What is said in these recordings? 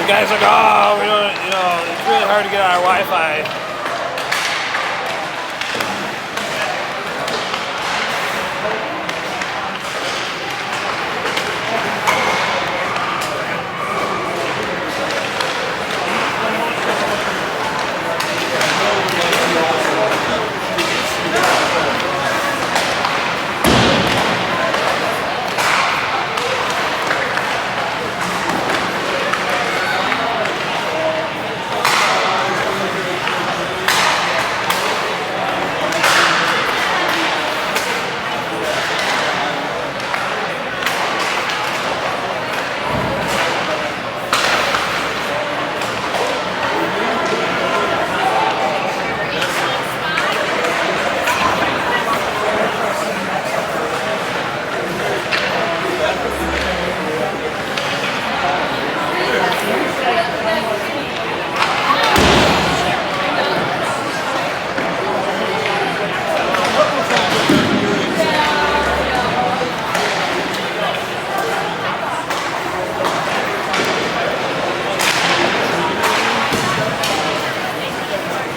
The guy's like, oh, we don't, it's really hard to get our Wi-Fi.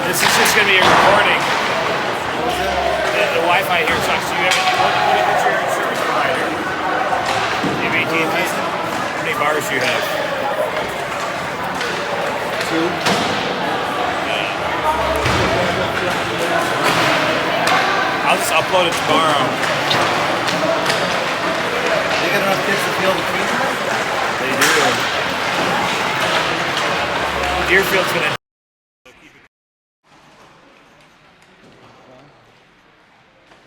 This is just going to be a recording. The Wi-Fi here sucks. Do you have what's your service provider? Do you have AT&T? How many bars do you have? 2. I'll just upload it tomorrow. They got enough kids to field the field? They do. Deerfield's going to.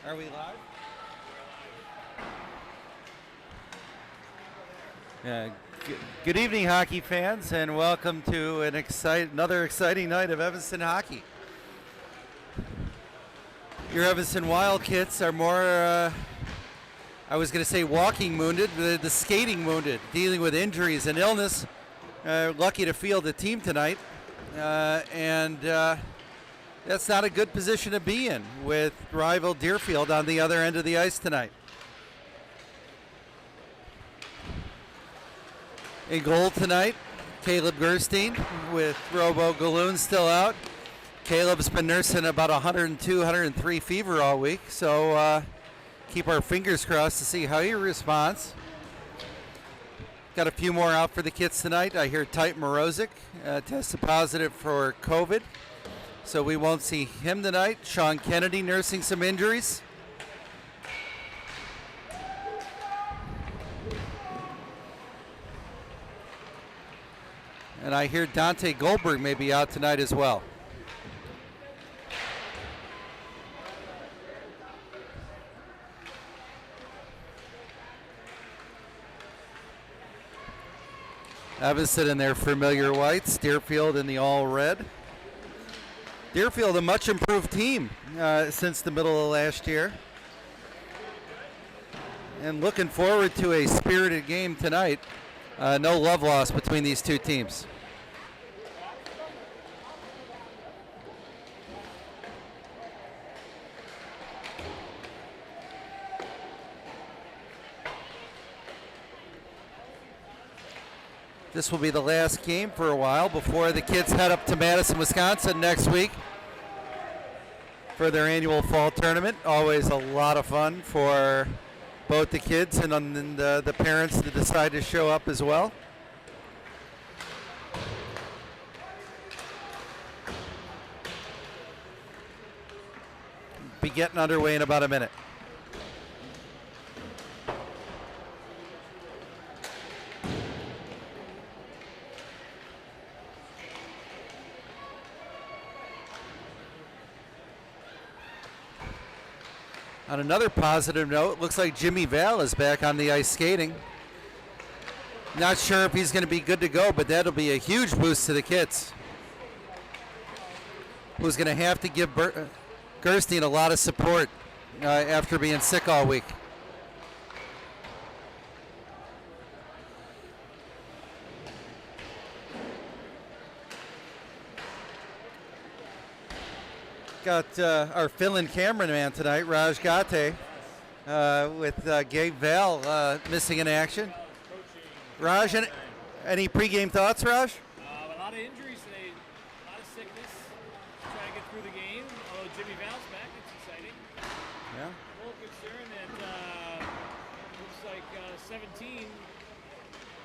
Are we live? Good evening, hockey fans, and welcome to another exciting night of Evanston hockey. Your Evanston Wildcats are more, I was going to say walking wounded, but the skating wounded, dealing with injuries and illness. Lucky to field the team tonight, and that's not a good position to be in with rival Deerfield on the other end of the ice tonight. In goal tonight, Caleb Gerstein with Robo Galoon still out. Caleb's been nursing about 102, 103 fever all week, so keep our fingers crossed to see how he responds. Got a few more out for the kids tonight. I hear Type Morozic tested positive for COVID, so we won't see him tonight. Sean Kennedy nursing some injuries. And I hear Dante Goldberg may be out tonight as well. Evanston in their familiar whites, Deerfield in the all red. Deerfield, a much improved team since the middle of last year. And looking forward to a spirited game tonight. No love lost between these two teams. This will be the last game for a while before the kids head up to Madison, Wisconsin next week for their annual fall tournament. Always a lot of fun for both the kids and the parents to decide to show up as well. Be getting underway in about a minute. On another positive note, it looks like Jimmy Val is back on the ice skating. Not sure if he's going to be good to go, but that'll be a huge boost to the kids, who's going to have to give Gerstein a lot of support after being sick all week. Got our Finland cameraman tonight, Raj Gate, with Gabe Val missing in action. Raj, any pregame thoughts, Raj? lot of injuries today, a lot of sickness. Trying to get through the game. Although Jimmy Val's back, it's exciting. Yeah. A little concerned that looks like 17.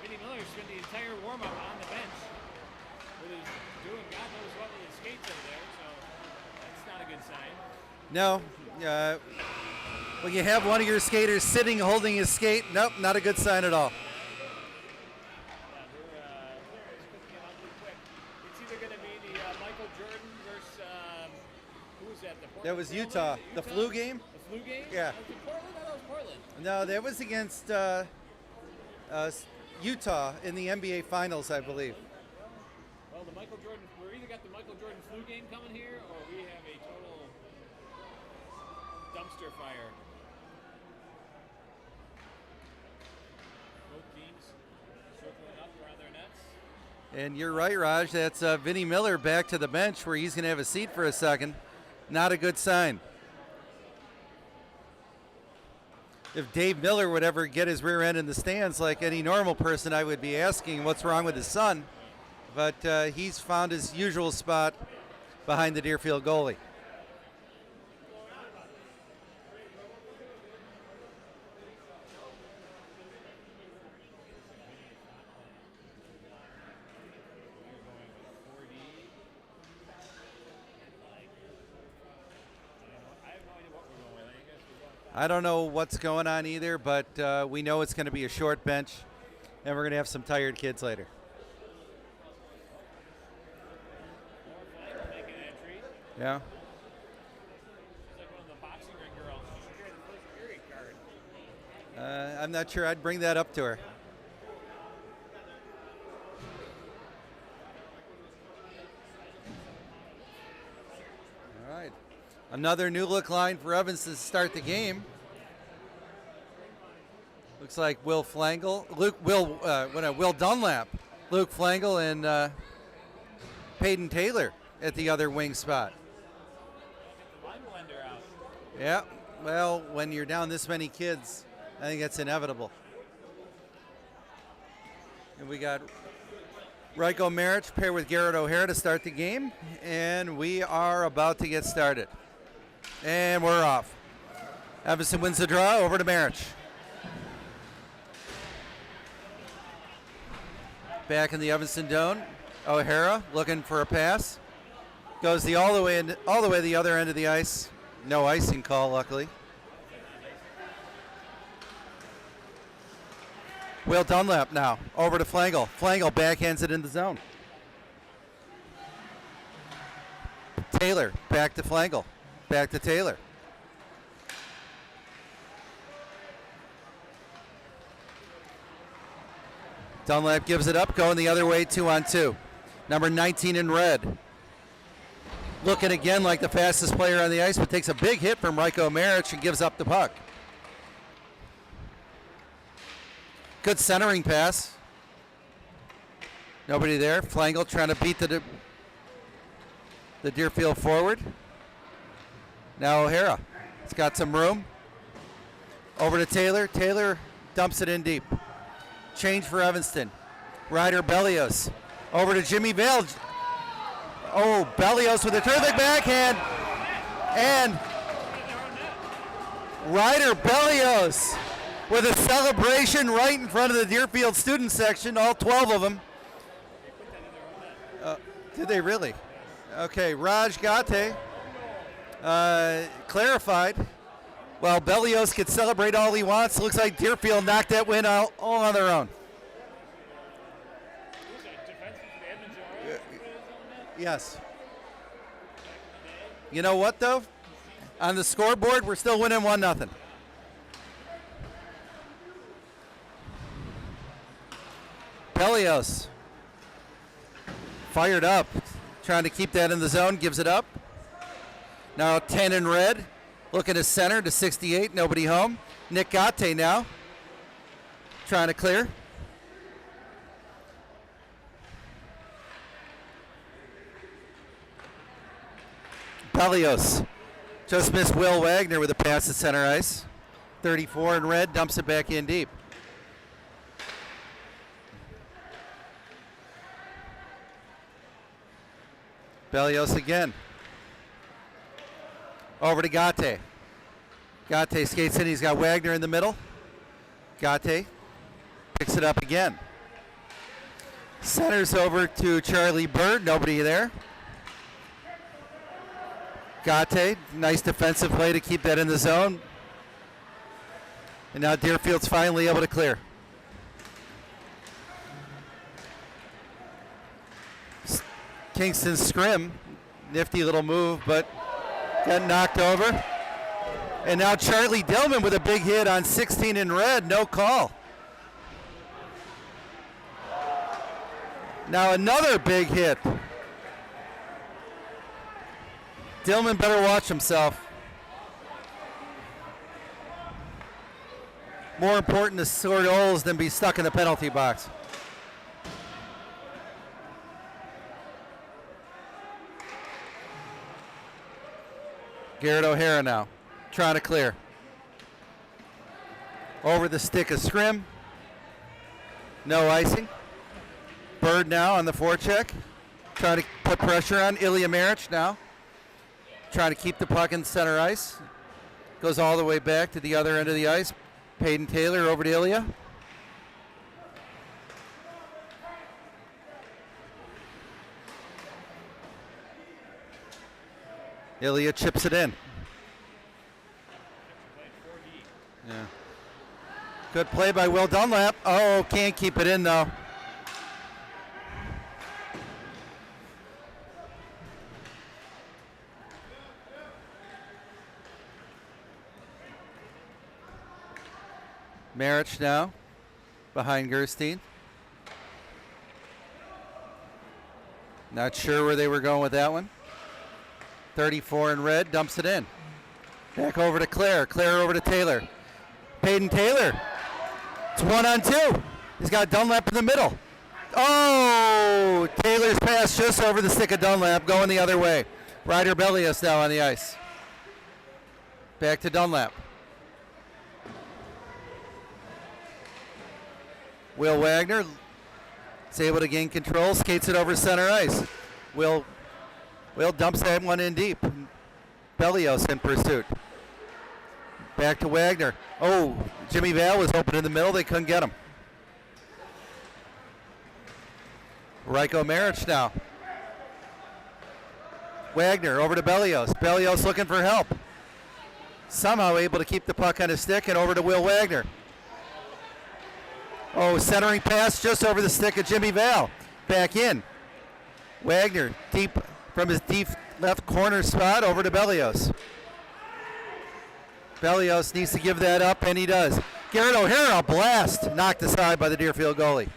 Vinny Miller spent the entire warm-up on the bench with his doing God knows what with his skates over there. So that's not a good sign. No. When you have one of your skaters sitting holding his skate, nope, not a good sign at all. It's either going to be the Michael Jordan versus who was that? That was Utah. The flu game? The flu game? Yeah. Was it Portland? I thought it was Portland. No, that was against Utah in the NBA Finals, I believe. Well, the Michael Jordan, we're either got the Michael Jordan flu game coming here, or we have a total dumpster fire. Both teams circling up around their nets. And you're right, Raj. That's Vinny Miller back to the bench where he's going to have a seat for a second. Not a good sign. If Dave Miller would ever get his rear end in the stands like any normal person, I would be asking what's wrong with his son. But he's found his usual spot behind the Deerfield goalie. I don't know what's going on either, but we know it's going to be a short bench, and we're going to have some tired kids later. Yeah. She's like one of the boxing ring girls. She should carry the first period card. I'm not sure I'd bring that up to her. All right. Another new look line for Evans to start the game. Looks like Will Dunlap, Luke Flangel, and Peyton Taylor at the other wing spot. Yeah, well, when you're down this many kids, I think that's inevitable. And we got Ryko Maric paired with Garrett O'Hara to start the game, and we are about to get started. And we're off. Evanston wins the draw, over to Maric. Back in the Evanston Dome, O'Hara looking for a pass. Goes all the way to the other end of the ice. No icing call, luckily. Will Dunlap now over to Flangel. Flangel backhands it in the zone. Taylor back to Flangel. Back to Taylor. Dunlap gives it up, going the other way, 2-on-2. Number 19 in red. Looking again like the fastest player on the ice, but takes a big hit from Ryko Maric and gives up the puck. Good centering pass. Nobody there. Flangel trying to beat the Deerfield forward. Now O'Hara. It's got some room. Over to Taylor. Taylor dumps it in deep. Change for Evanston. Ryder Bellios. Over to Jimmy Vale. Oh, Bellios with a terrific backhand. And Ryder Bellios with a celebration right in front of the Deerfield student section, all 12 of them. Did they really? Okay, Raj Gate clarified. Well, Bellios can celebrate all he wants. Looks like Deerfield knocked that win out all on their own. Yes. You know what, though? On the scoreboard, we're still winning 1-0. Bellios fired up, trying to keep that in the zone, gives it up. Now 10 in red, looking to center to 68, nobody home. Nick Gate now, trying to clear. Bellios just missed Will Wagner with a pass at center ice. 34 in red, dumps it back in deep. Bellios again. Over to Gate. Gate skates in. He's got Wagner in the middle. Gate picks it up again. Centers over to Charlie Bird. Nobody there. Gate, nice defensive play to keep that in the zone. And now Deerfield's finally able to clear. Kingston scrim. Nifty little move, but got knocked over. And now Charlie Dillman with a big hit on 16 in red. No call. Now another big hit. Dillman better watch himself. More important to score goals than be stuck in the penalty box. Garrett O'Hara now, trying to clear. Over the stick of Scrim. No icing. Bird now on the forecheck. Trying to put pressure on Ilya Maric now. Trying to keep the puck in center ice. Goes all the way back to the other end of the ice. Peyton Taylor over to Ilya. Ilya chips it in. Yeah. Good play by Will Dunlap. Oh, can't keep it in though. Maric now behind Gerstein. Not sure where they were going with that one. 34 in red, dumps it in. Back over to Claire. Claire over to Taylor. Peyton Taylor. It's 1-on-2. He's got Dunlap in the middle. Oh! Taylor's pass just over the stick of Dunlap, going the other way. Ryder Bellios now on the ice. Back to Dunlap. Will Wagner is able to gain control, skates it over center ice. Will dumps that one in deep. Bellios in pursuit. Back to Wagner. Oh, Jimmy Val was open in the middle. They couldn't get him. Ryko Maric now. Wagner over to Bellios. Bellios looking for help. Somehow able to keep the puck on his stick and over to Will Wagner. Oh, centering pass just over the stick of Jimmy Val. Back in. Wagner deep from his deep left corner spot over to Bellios. Bellios needs to give that up, and he does. Garrett O'Hara, a blast, knocked aside by the Deerfield goalie.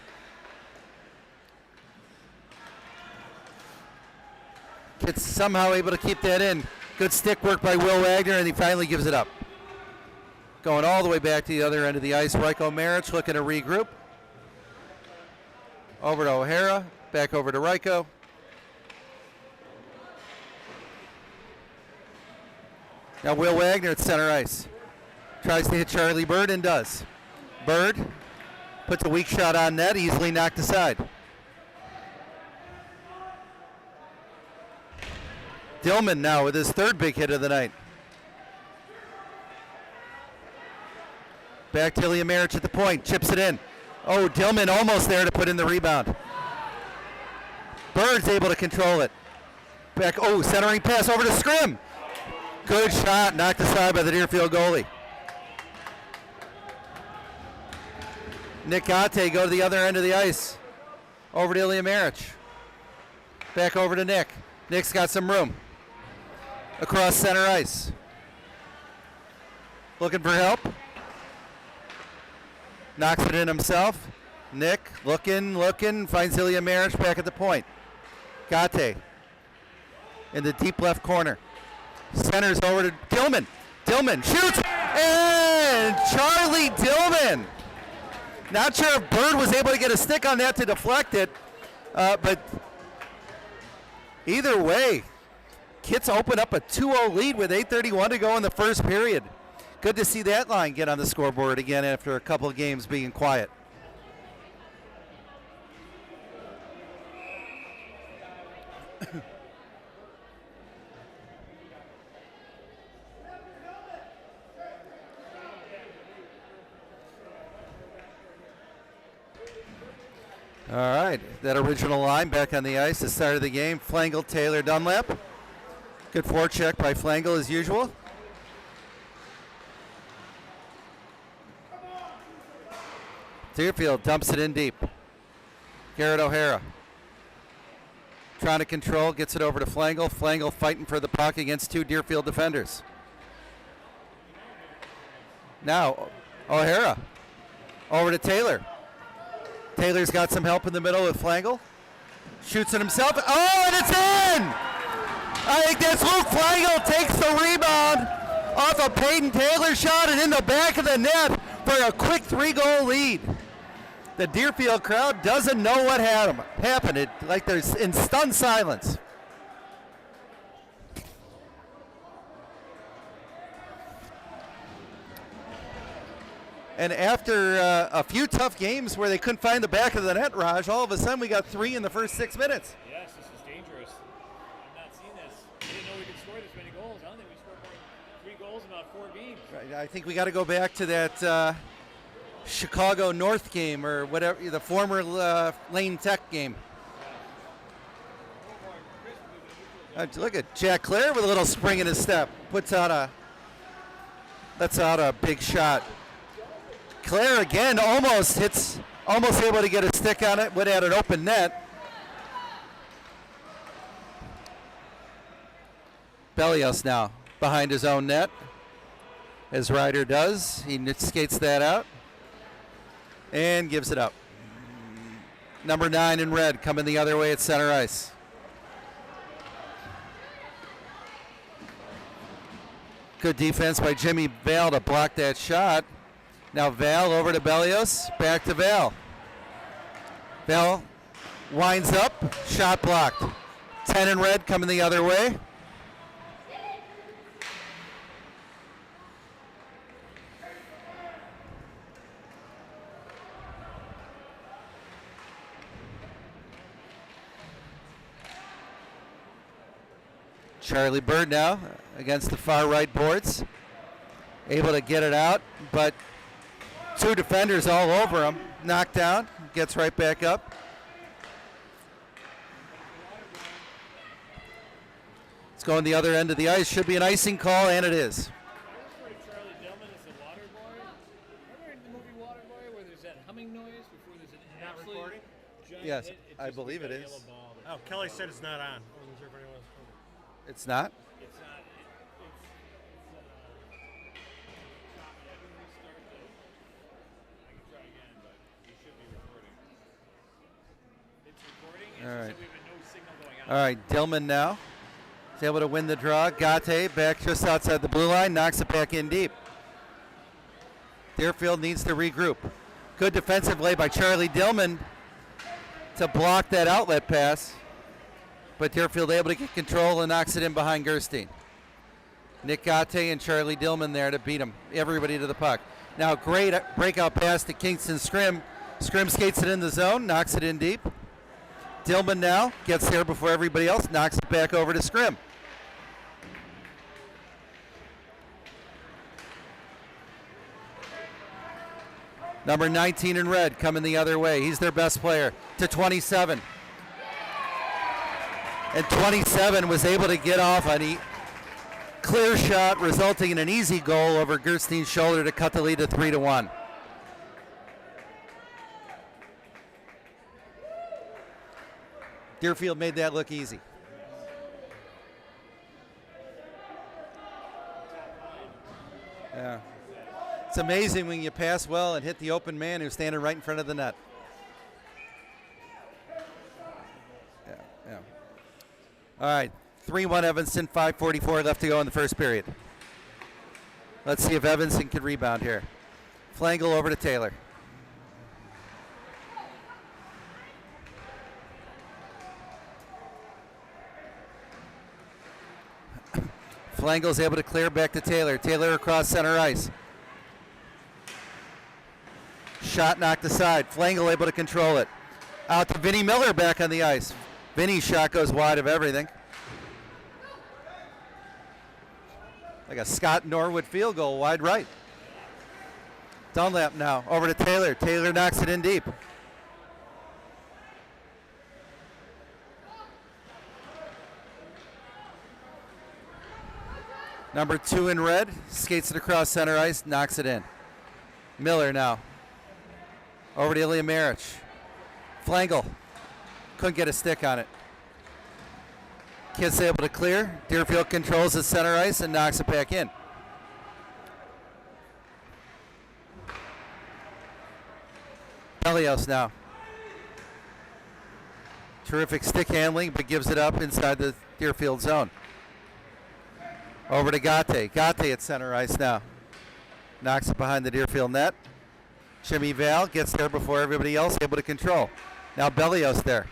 Kitt's somehow able to keep that in. Good stick work by Will Wagner, and he finally gives it up. Going all the way back to the other end of the ice. Ryko Maric looking to regroup. Over to O'Hara. Back over to Ryko. Now Will Wagner at center ice. Tries to hit Charlie Bird and does. Bird puts a weak shot on net, easily knocked aside. Dillman now with his third big hit of the night. Back to Ilya Maric at the point, chips it in. Oh, Dillman almost there to put in the rebound. Bird's able to control it. Back, oh, centering pass over to Scrim. Good shot, knocked aside by the Deerfield goalie. Nick Gate go to the other end of the ice. Over to Ilya Maric. Back over to Nick. Nick's got some room. Across center ice. Looking for help. Knocks it in himself. Nick looking, finds Ilya Maric back at the point. Gate in the deep left corner. Centers over to Dillman. Dillman shoots, and Charlie Dillman. Not sure if Bird was able to get a stick on that to deflect it, but either way, Kitts open up a 2-0 lead with 8:31 to go in the first period. Good to see that line get on the scoreboard again after a couple of games being quiet. All right, that original line back on the ice. The start of the game, Flangle, Taylor, Dunlap. Good forecheck by Flangle as usual. Deerfield dumps it in deep. Garrett O'Hara trying to control, gets it over to Flangle. Flangle fighting for the puck against two Deerfield defenders. Now, O'Hara over to Taylor. Taylor's got some help in the middle with Flangle. Shoots it himself. Oh, and it's in! I think that's Luke Flangle takes the rebound off a Peyton Taylor shot and in the back of the net for a quick 3-goal lead. The Deerfield crowd doesn't know what happened. It, like they're in stunned silence. And after a few tough games where they couldn't find the back of the net, Raj, all of a sudden we got 3 in the first 6 minutes. Yes, this is dangerous. I've not seen this. I didn't know we could score this many goals. I don't think we scored more than 3 goals in about 4 games. Right, I think we got to go back to that Chicago North game or whatever, the former Lane Tech game. Look at Jack Clare with a little spring in his step. Lets out a big shot. Clare again almost able to get a stick on it, went at an open net. Bellios now behind his own net, as Ryder does. He skates that out and gives it up. Number 9 in red coming the other way at center ice. Good defense by Jimmy Val to block that shot. Now Val over to Bellios, back to Val. Val winds up, shot blocked. 10 in red coming the other way. Charlie Bird now against the far right boards. Able to get it out, but 2 defenders all over him. Knocked down, gets right back up. It's going the other end of the ice. Should be an icing call, and it is. Charlie Dillman is the water boy. Remember in the movie Water Boy where there's that humming noise before there's an absolute recording? giant Yes, hit? It I just believe got it a is. yellow ball. Oh, Kelly said it's not on. I wasn't sure if anyone else told me. It's not? It's not. I can try again, but you should be recording. It's recording. It's All just right. that we have no signal going out. All right, Dillman now is able to win the draw. Gate back just outside the blue line, knocks it back in deep. Deerfield needs to regroup. Good defensive play by Charlie Dillman to block that outlet pass, but Deerfield able to get control and knocks it in behind Gerstein. Nick Gate and Charlie Dillman there to beat him. Everybody to the puck. Now great breakout pass to Kingston Scrim. Scrim skates it in the zone, knocks it in deep. Dillman now gets there before everybody else, knocks it back over to Scrim. Number 19 in red coming the other way. He's their best player to 27. And 27 was able to get off on a clear shot, resulting in an easy goal over Gerstein's shoulder to cut the lead to 3-1. Deerfield made that look easy. Yeah. It's amazing when you pass well and hit the open man who's standing right in front of the net. Yeah. All right, 3-1 Evanston, 5:44 left to go in the first period. Let's see if Evanston can rebound here. Flangle over to Taylor. Flangle's able to clear back to Taylor. Taylor across center ice. Shot knocked aside. Flangle able to control it. Out to Vinnie Miller back on the ice. Vinny's shot goes wide of everything. Like a Scott Norwood field goal, wide right. Dunlap now over to Taylor. Taylor knocks it in deep. Number 2 in red skates it across center ice, knocks it in. Miller now. Over to Ilya Marich. Flangel. Couldn't get a stick on it. Kid's able to clear. Deerfield controls the center ice and knocks it back in. Bellios now. Terrific stick handling, but gives it up inside the Deerfield zone. Over to Gate. Gate at center ice now. Knocks it behind the Deerfield net. Jimmy Val gets there before everybody else, able to control. Now Bellios there.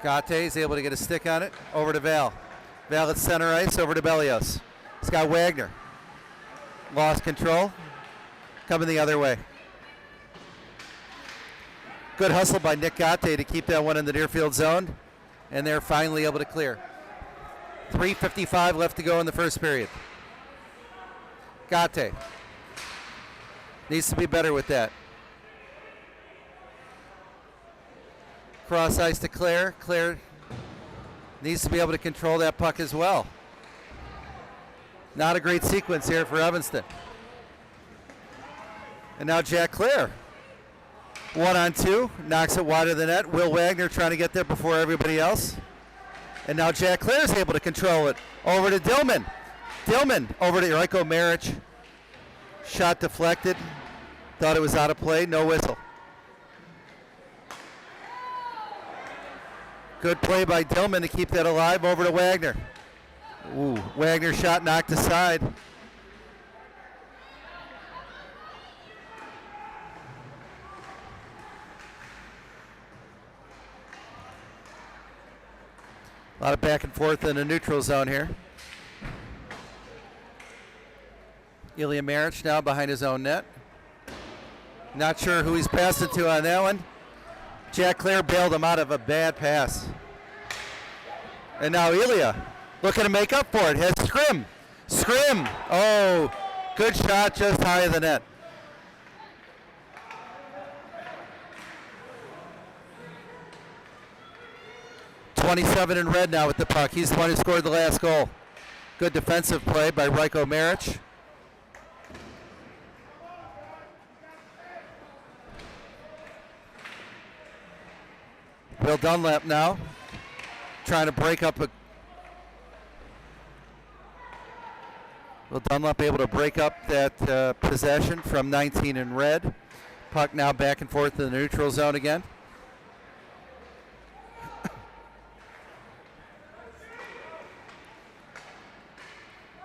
Gate is able to get a stick on it. Over to Val. Val at center ice, over to Bellios. He's got Wagner. Lost control. Coming the other way. Good hustle by Nick Gate to keep that one in the Deerfield zone. And they're finally able to clear. 3:55 left to go in the first period. Gate needs to be better with that. Cross ice to Claire. Claire needs to be able to control that puck as well. Not a great sequence here for Evanston. And now Jack Clare. 1-on-2, knocks it wide of the net. Will Wagner trying to get there before everybody else. And now Jack Clare's able to control it. Over to Dillman. Dillman over to Rajko Marich. Shot deflected. Thought it was out of play, no whistle. Good play by Dillman to keep that alive. Over to Wagner. Ooh, Wagner shot knocked aside. A lot of back and forth in the neutral zone here. Ilya Marich now behind his own net. Not sure who he's passing to on that one. Jack Clare bailed him out of a bad pass. And now Ilya looking to make up for it. Has Scrim. Scrim. Oh, good shot just high of the net. .27 in red now with the puck. He's the one who scored the last goal. Good defensive play by Rajko Marich. Will Dunlap now trying to break up a... Will Dunlap able to break up that possession from 19 in red. Puck now back and forth in the neutral zone again.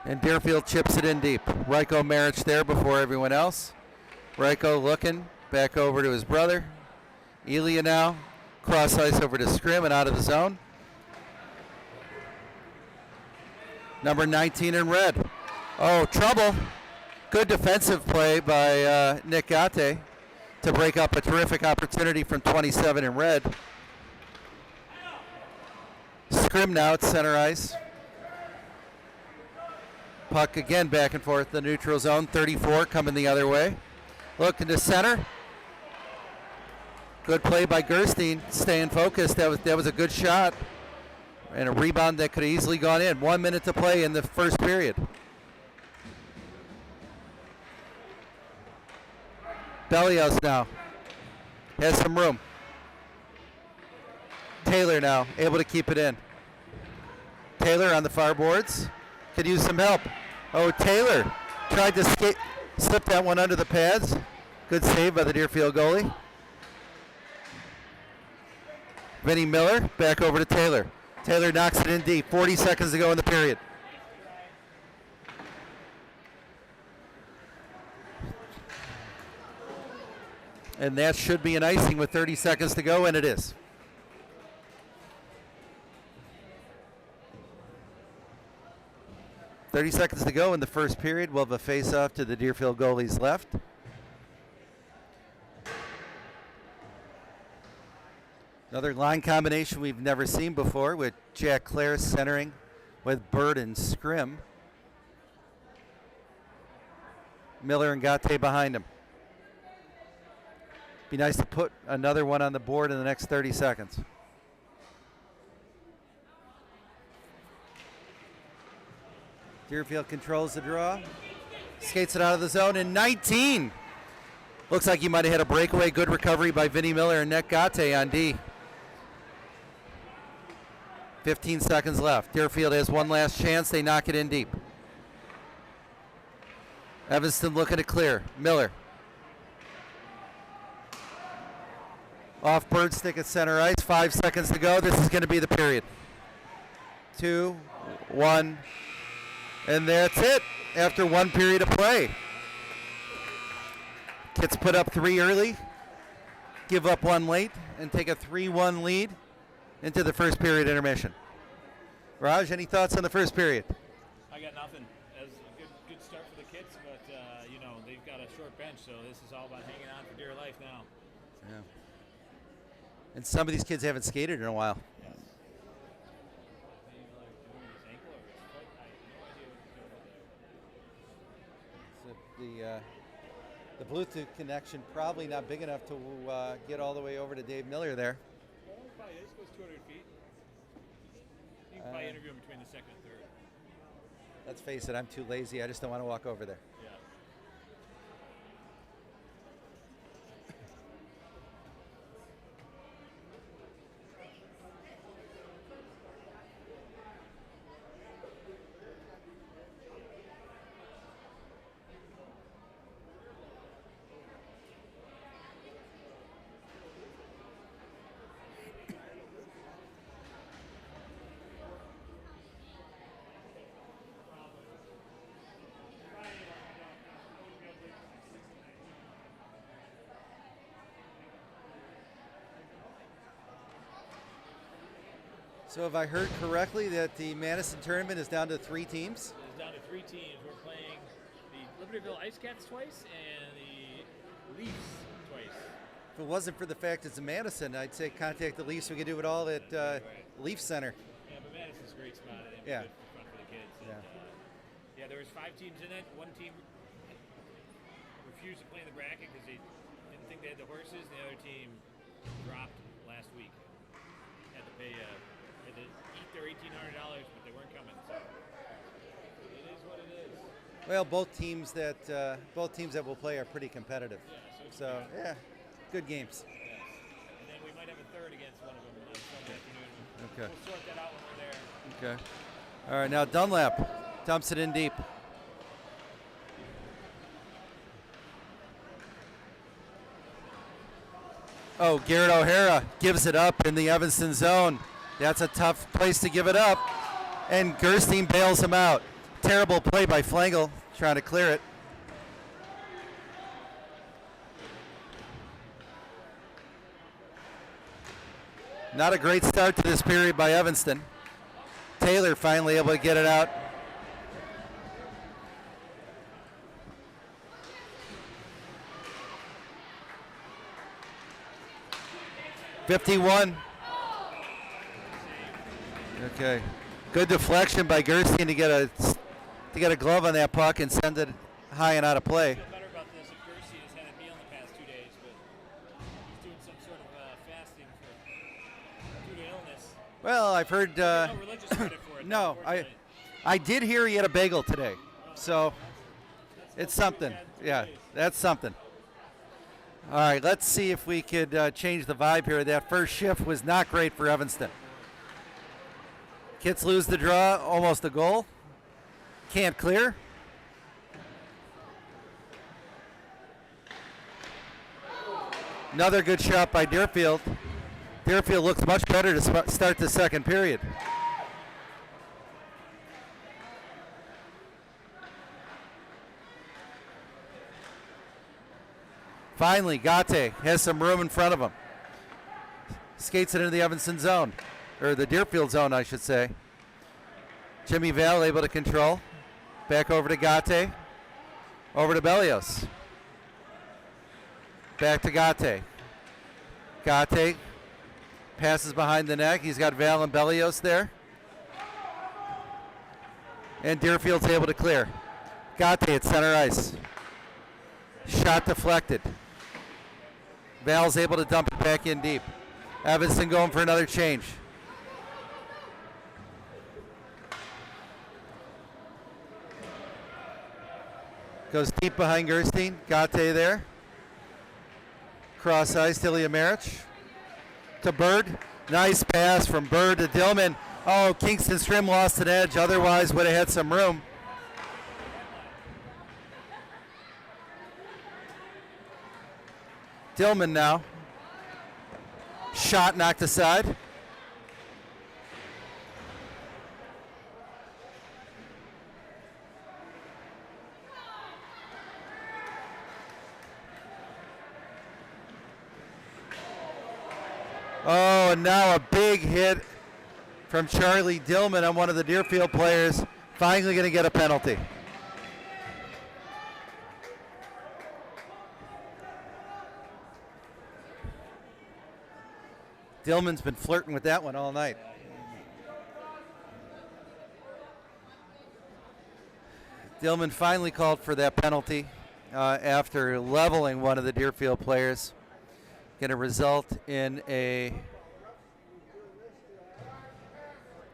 And Deerfield chips it in deep. Rajko Marich there before everyone else. Rajko looking back over to his brother. Ilya now. Cross ice over to Scrim and out of the zone. Number 19 in red. Oh, trouble. Good defensive play by Nick Gate to break up a terrific opportunity from 27 in red. Scrim now at center ice. Puck again back and forth the neutral zone. 34 coming the other way. Looking to center. Good play by Gerstein, staying focused. That was a good shot. And a rebound that could have easily gone in. 1 minute to play in the first period. Bellios now has some room. Taylor now able to keep it in. Taylor on the far boards. Could use some help. Oh, Taylor tried to slip that one under the pads. Good save by the Deerfield goalie. Vinny Miller back over to Taylor. Taylor knocks it in deep. 40 seconds to go in the period. And that should be an icing with 30 seconds to go, and it is. .30 seconds to go in the first period. We'll have a face-off to the Deerfield goalie's left. Another line combination we've never seen before with Jack Clare centering with Bird and Scrim. Miller and Gate behind him. Be nice to put another one on the board in the next 30 seconds. Deerfield controls the draw. Skates it out of the zone in 19. Looks like he might have had a breakaway. Good recovery by Vinny Miller and Nick Gate on D. 15 seconds left. Deerfield has one last chance. They knock it in deep. Evanston looking to clear. Miller. Off bird stick at center ice. 5 seconds to go. This is going to be the period. 2, 1, and that's it after one period of play. Kits put up 3 early, give up 1 late, and take a 3-1 lead into the first period intermission. Raj, any thoughts on the first period? I got nothing. That was a good start for the kids, but they've got a short bench, so this is all about hanging on for dear life now. Yeah. And some of these kids haven't skated in a while. Yes. His ankle or his foot? I have no idea what he's doing over there. So the Bluetooth connection probably not big enough to get all the way over to Dave Miller there. Well, it probably is. It goes 200 feet. You can probably interview him between the second and third. Let's face it, I'm too lazy. I just don't want to walk over there. Yeah. So have I heard correctly that the Madison tournament is down to 3 teams? It's down to 3 teams. We're playing the Libertyville Ice Cats twice and the Leafs twice. If it wasn't for the fact it's in Madison, I'd say contact the Leafs. We could do it all at Leaf Center. Yeah, but Madison's a great spot. I think Yeah. Good fun for the kids. And, there was 5 teams in it. One team refused to play in the bracket because they didn't think they had the horses. And the other team dropped last week. Had to pay. Had to eat their $1,800, but they weren't coming. So it is what it is. Well, both teams that will play are pretty competitive. Yeah, So yeah, good games. Yes. And then we might have a third against one of them on Sunday afternoon. Okay. We'll sort that out when we're there. Okay. All right, now Dunlap dumps it in deep. Oh, Garrett O'Hara gives it up in the Evanston zone. That's a tough place to give it up. And Gerstein bails him out. Terrible play by Flengel, trying to clear it. Not a great start to this period by Evanston. Taylor finally able to get it out. .51. Okay, good deflection by Gerstein to get a glove on that puck and send it high and out of play. I feel better about this if Gerstein has had a meal in the past 2 days, but he's doing some sort of fasting due to illness. Well, I've heard. No religious credit for it. No, unfortunately. I did hear he had a bagel today, so it's something. Yeah, that's something. All right, let's see if we could change the vibe here. That first shift was not great for Evanston. Kits lose the draw, almost a goal. Can't clear. Another good shot by Deerfield. Deerfield looks much better to start the second period. Finally, Gate has some room in front of him. Skates it into the Evanston zone, or the Deerfield zone, I should say. Jimmy Vale able to control. Back over to Gate. Over to Bellios. Back to Gate. Gate passes behind the neck. He's got Val and Bellios there. And Deerfield's able to clear. Gate at center ice. Shot deflected. Val's able to dump it back in deep. Evanston going for another change. Goes deep behind Gerstein. Gate there. Cross ice, Ilya Marich. To Bird. Nice pass from Bird to Dillman. Oh, Kingston Strim lost an edge. Otherwise would have had some room. Dillman now. Shot knocked aside. Oh, and now a big hit from Charlie Dillman on one of the Deerfield players. Finally going to get a penalty. Dillman's been flirting with that one all night. Dillman finally called for that penalty after leveling one of the Deerfield players. Going to result in a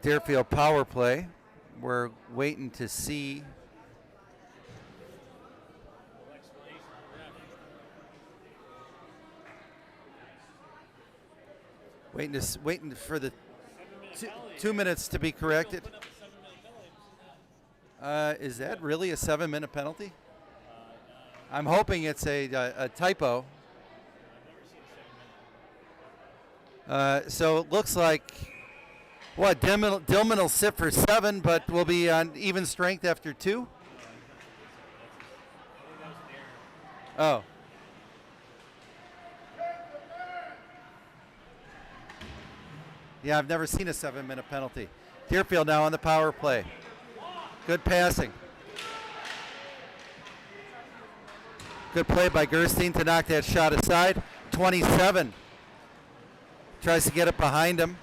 Deerfield power play. We're waiting to see. Waiting for the 2 minutes to be corrected. Is that really a 7-minute penalty? I'm hoping it's a typo. So it looks like, what, Dillman will sit for 7, but will be on even strength after 2? Oh. Yeah, I've never seen a 7-minute penalty. Deerfield now on the power play. Good passing. Good play by Gerstein to knock that shot aside. 27. Tries to get it behind him.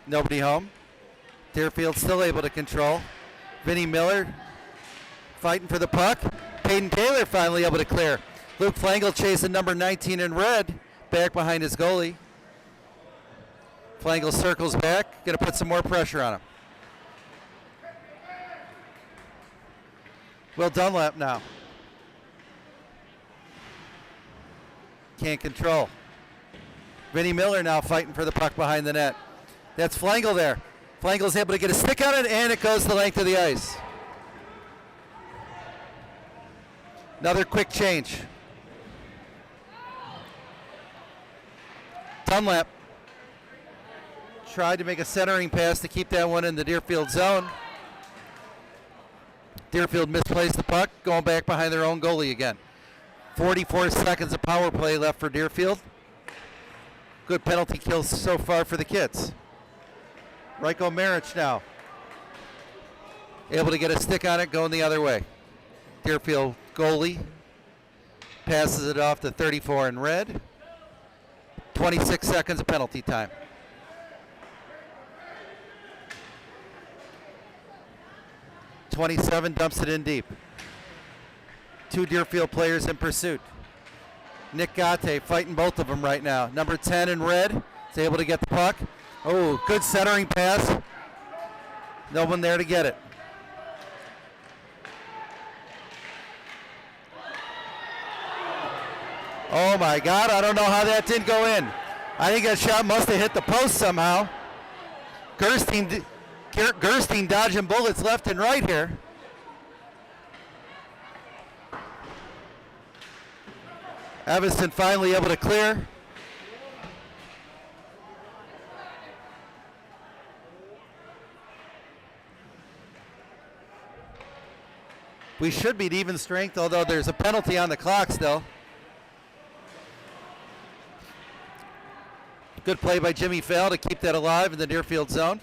Nobody home. Deerfield still able to control. Vinny Miller fighting for the puck. Peyton Taylor finally able to clear. Luke Flangel chasing number 19 in red. Back behind his goalie. Flangel circles back. Going to put some more pressure on him. Will Dunlap now. Can't control. Vinny Miller now fighting for the puck behind the net. That's Flangel there. Flangel's able to get a stick on it, and it goes the length of the ice. Another quick change. Dunlap tried to make a centering pass to keep that one in the Deerfield zone. Deerfield misplaced the puck, going back behind their own goalie again. 44 seconds of power play left for Deerfield. Good penalty kills so far for the Kids. Ryko Marich now. Able to get a stick on it, going the other way. Deerfield goalie passes it off to 34 in red. 26 seconds of penalty time. .27 dumps it in deep. 2 Deerfield players in pursuit. Nick Gate fighting both of them right now. Number 10 in red is able to get the puck. Oh, good centering pass. No one there to get it. Oh my God, I don't know how that didn't go in. I think that shot must have hit the post somehow. Gerstein dodging bullets left and right here. Evanston finally able to clear. We should be at even strength, although there's a penalty on the clock still. Good play by Jimmy Fell to keep that alive in the Deerfield zone.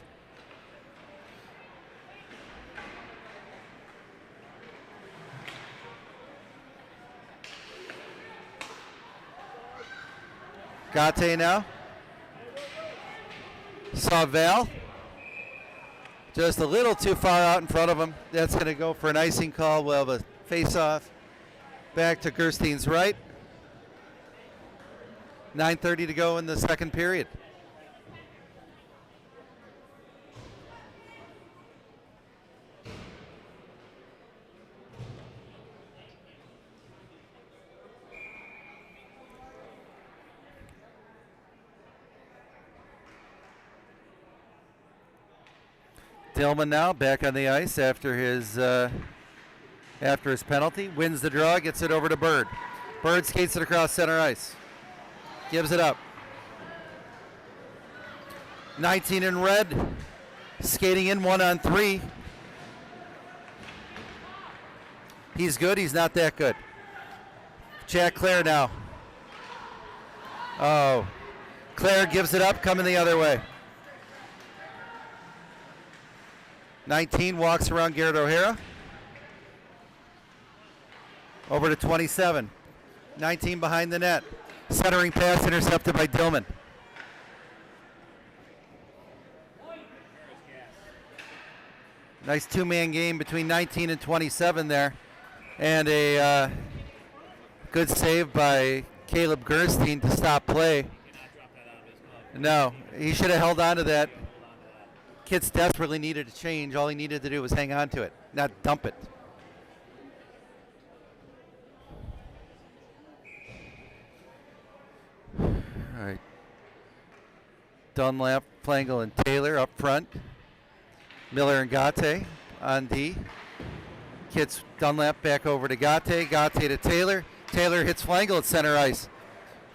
Gate now. Saw Val. Just a little too far out in front of him. That's going to go for an icing call. We'll have a face-off back to Gerstein's right. 9:30 to go in the second period. Dillman now back on the ice after his penalty. Wins the draw, gets it over to Bird. Bird skates it across center ice. Gives it up. 19 in red. Skating in 1-on-3. He's good. He's not that good. Jack Clare now. Oh. Clare gives it up, coming the other way. 19 walks around Garrett O'Hara. Over to 27. 19 behind the net. Centering pass intercepted by Dillman. Nice two-man game between 19 and 27 there. And a good save by Caleb Gerstein to stop play. No, he should have held on to that. Kitts desperately needed a change. All he needed to do was hang on to it, not dump it. All right. Dunlap, Flangle, and Taylor up front. Miller and Gate on D. Kitts, Dunlap back over to Gate. Gate to Taylor. Taylor hits Flangle at center ice.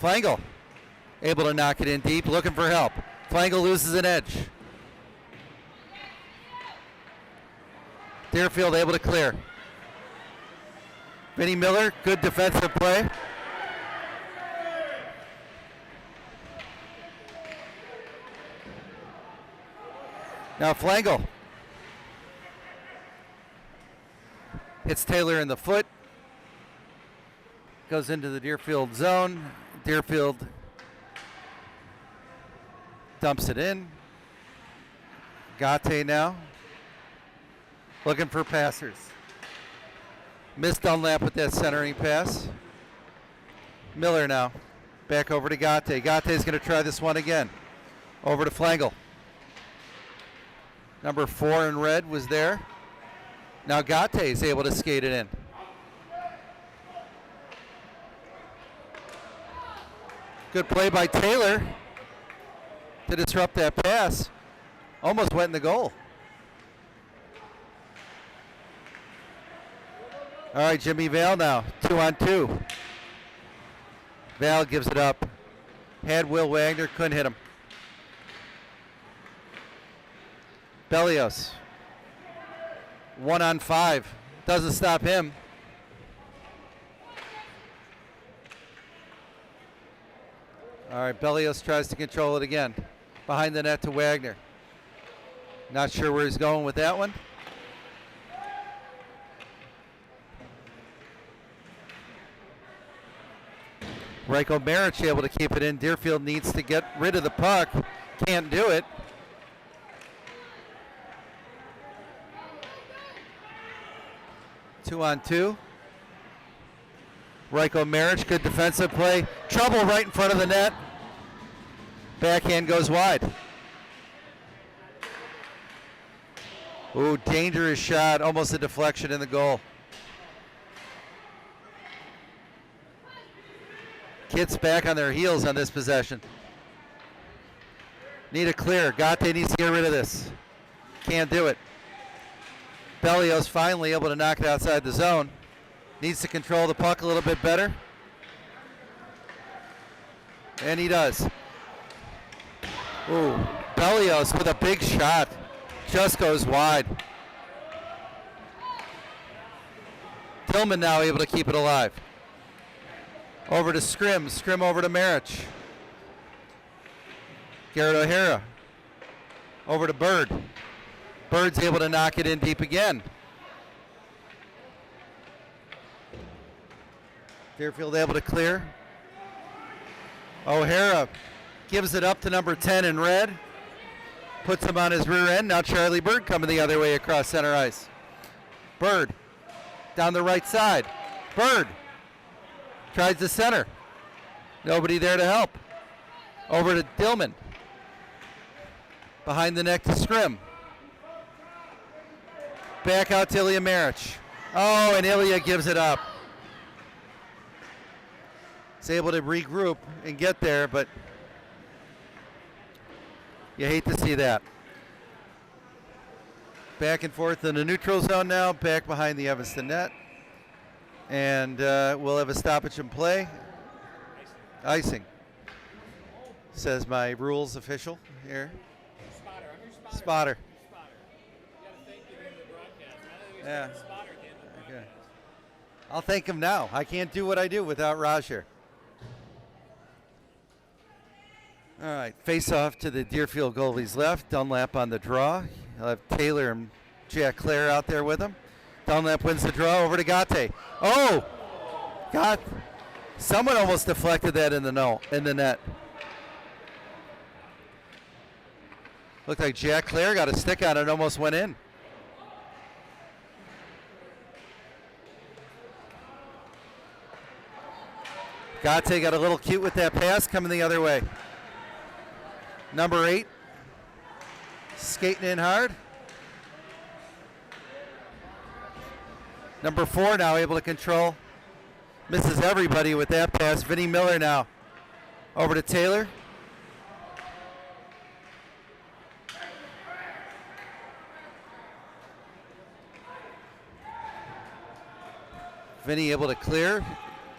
Flangle able to knock it in deep, looking for help. Flangle loses an edge. Deerfield able to clear. Vinny Miller, good defensive play. Now Flangle hits Taylor in the foot. Goes into the Deerfield zone. Deerfield dumps it in. Gate now looking for passers. Missed Dunlap with that centering pass. Miller now back over to Gate. Gate's going to try this one again. Over to Flangle. Number 4 in red was there. Now Gate is able to skate it in. Good play by Taylor to disrupt that pass. Almost went in the goal. All right, Jimmy Vale now, 2-on-2. Vale gives it up. Had Will Wagner, couldn't hit him. Bellios, 1-on-5. Doesn't stop him. All right, Bellios tries to control it again. Behind the net to Wagner. Not sure where he's going with that one. Rajko Maric able to keep it in. Deerfield needs to get rid of the puck. Can't do it. Two-on-2. Rajko Maric, good defensive play. Trouble right in front of the net. Backhand goes wide. Ooh, dangerous shot. Almost a deflection in the goal. Kitts back on their heels on this possession. Need a clear. Gate needs to get rid of this. Can't do it. Bellios finally able to knock it outside the zone. Needs to control the puck a little bit better. And he does. Ooh, Bellios with a big shot. Just goes wide. Tillman now able to keep it alive. Over to Scrim. Scrim over to Maric. Garrett O'Hara. Over to Bird. Bird's able to knock it in deep again. Deerfield able to clear. O'Hara gives it up to number 10 in red. Puts him on his rear end. Now Charlie Bird coming the other way across center ice. Bird down the right side. Bird tries to center. Nobody there to help. Over to Dillman. Behind the neck to Scrim. Back out to Ilya Maric. Oh, and Ilya gives it up. He's able to regroup and get there, but you hate to see that. Back and forth in the neutral zone now, back behind the Evanston net. And we'll have a stoppage in play. Icing, says my rules official here. Spotter. I'm your spotter. Spotter. Spotter. You got to thank you during the broadcast. I know Yeah. spotter at the end of the Okay. broadcast. I'll thank him now. I can't do what I do without Raj here. All right, face off to the Deerfield goalie's left. Dunlap on the draw. He'll have Taylor and Jack Clare out there with him. Dunlap wins the draw over to Gate. Oh! God. Someone almost deflected that in the net. Looked like Jack Clare got a stick on it and almost went in. Gate got a little cute with that pass coming the other way. Number 8, skating in hard. Number 4 now able to control. Misses everybody with that pass. Vinny Miller now over to Taylor. Vinny able to clear.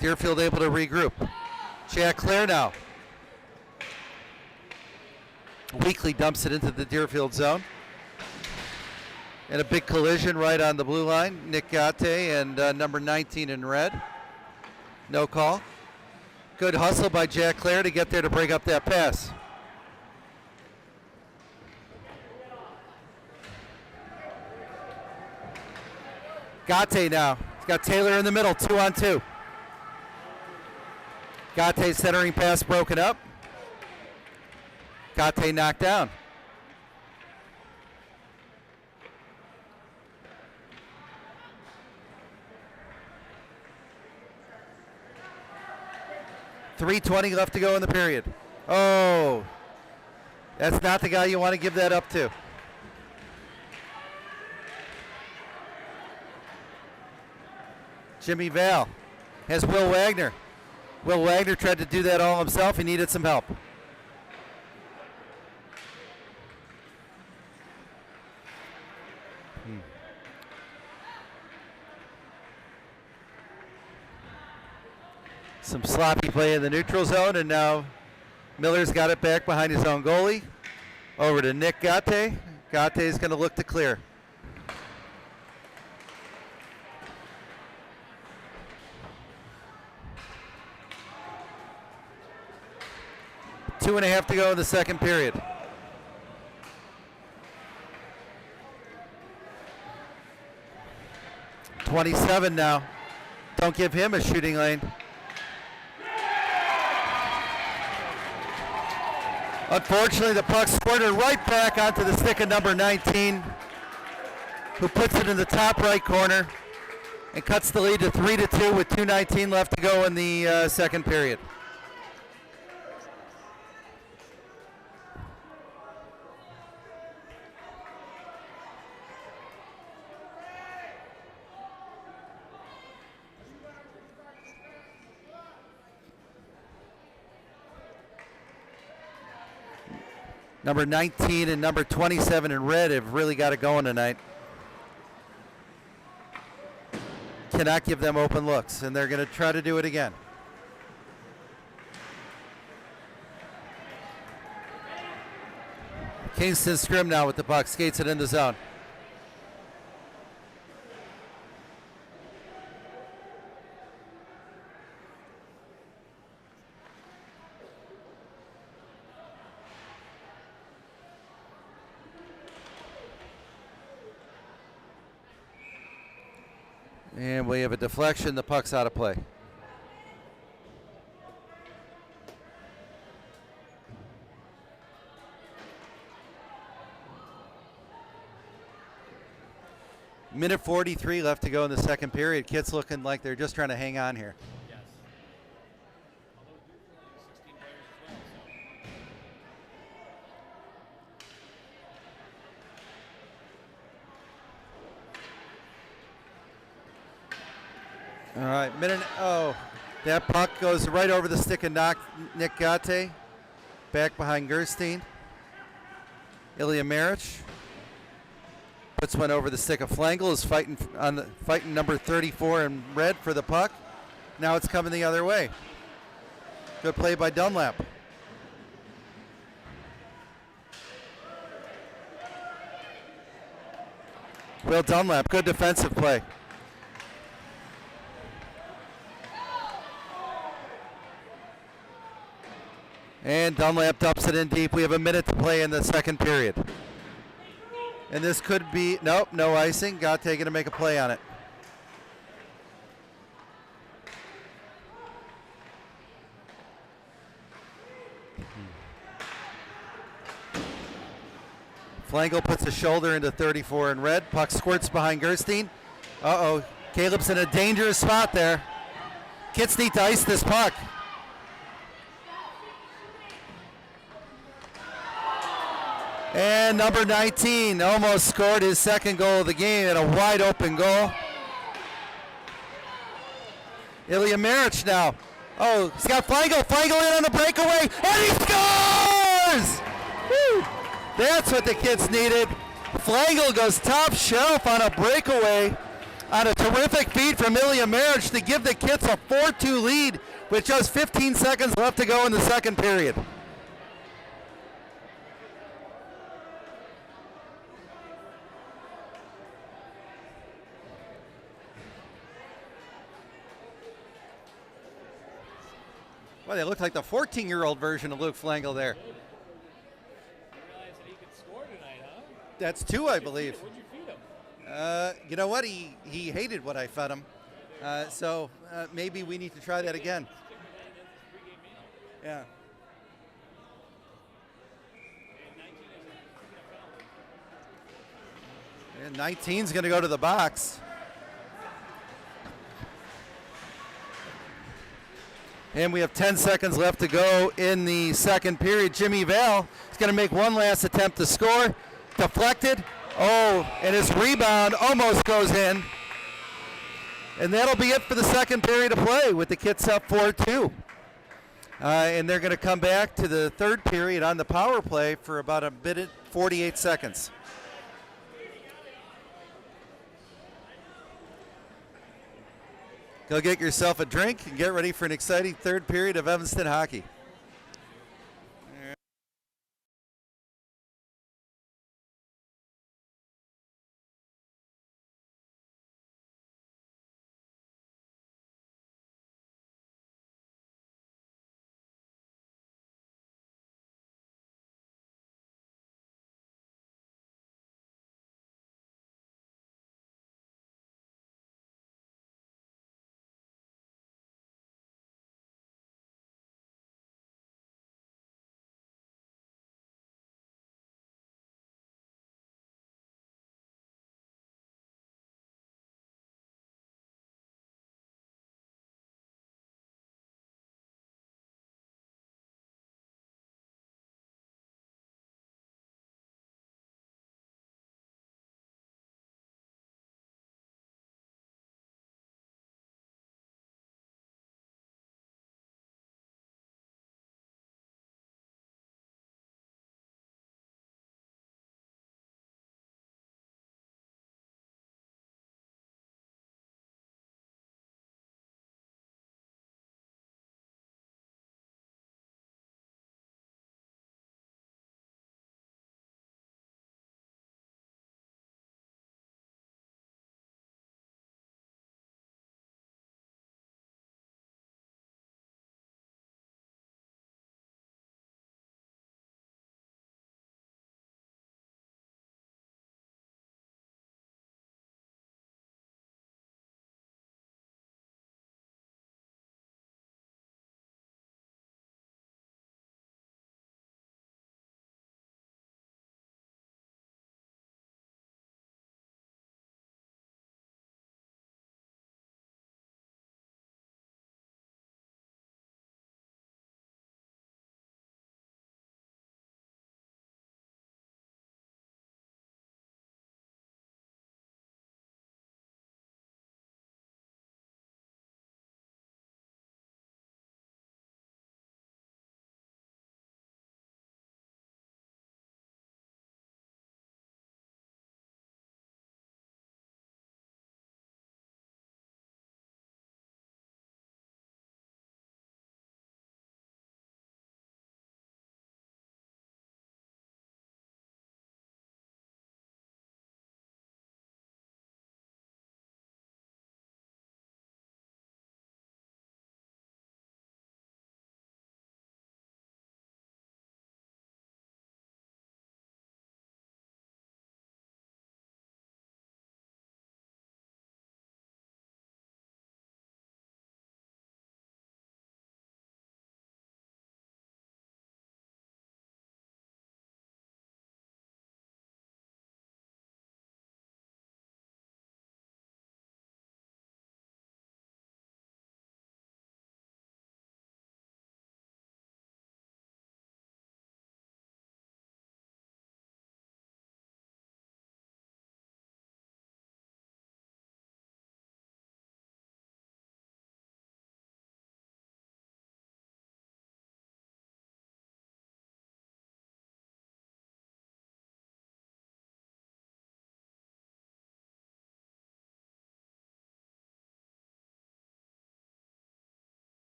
Deerfield able to regroup. Jack Clare now. Weekly dumps it into the Deerfield zone. And a big collision right on the blue line. Nick Gate and number 19 in red. No call. Good hustle by Jack Clare to get there to break up that pass. Gate now. He's got Taylor in the middle, 2-on-2. Gate centering pass broken up. Gate knocked down. .320 left to go in the period. Oh, that's not the guy you want to give that up to. Jimmy Val has Will Wagner. Will Wagner tried to do that all himself. He needed some help. Some sloppy play in the neutral zone, and now Miller's got it back behind his own goalie. Over to Nick Gate. Gate is going to look to clear. Two and a half to go in the second period. .27 now. Don't give him a shooting lane. Unfortunately, the puck squirted right back onto the stick of number 19, who puts it in the top right corner and cuts the lead to 3-2 with 2:19 left to go in the second period. Number 19 and number 27 in red have really got it going tonight. Cannot give them open looks, and they're going to try to do it again. Kingston Scrim now with the puck, skates it in the zone. And we have a deflection. The puck's out of play. Minute 43 left to go in the second period. Kids looking like they're just trying to hang on here. Yes. Although Deerfield has 16 players as well. All right, oh, that puck goes right over the stick of Nick Gate. Back behind Gerstein. Ilya Maric. Puts one over the stick of Flangle. Is fighting fighting number 34 in red for the puck. Now it's coming the other way. Good play by Dunlap. Will Dunlap, good defensive play. And Dunlap dumps it in deep. We have a minute to play in the second period. And this could be, nope, no icing. Gauthier going to make a play on it. Flangle puts a shoulder into 34 in red. Puck squirts behind Gerstein. Uh-oh, Caleb's in a dangerous spot there. Kits need to ice this puck. And number 19 almost scored his second goal of the game in a wide open goal. Ilya Maric now. Oh, he's got Flangle. Flangle in on the breakaway, and he scores! Woo! That's what the kids needed. Flangle goes top shelf on a breakaway on a terrific feed from Ilya Maric to give the Kits a 4-2 lead with just 15 seconds left to go in the second period. Well, they look like the 14-year-old version of Luke Flangle there. Realized that he could score tonight, huh? That's two, I believe. What'd you feed him? You know what? He hated what I fed him. So maybe we need to try that again. Yeah. And 19's going to go to the box. And we have 10 seconds left to go in the second period. Jimmy Vale is going to make one last attempt to score. Deflected. Oh, and his rebound almost goes in. And that'll be it for the second period of play with the Kits up 4-2. And they're going to come back to the third period on the power play for about a minute 48 seconds. Go get yourself a drink and get ready for an exciting third period of Evanston hockey.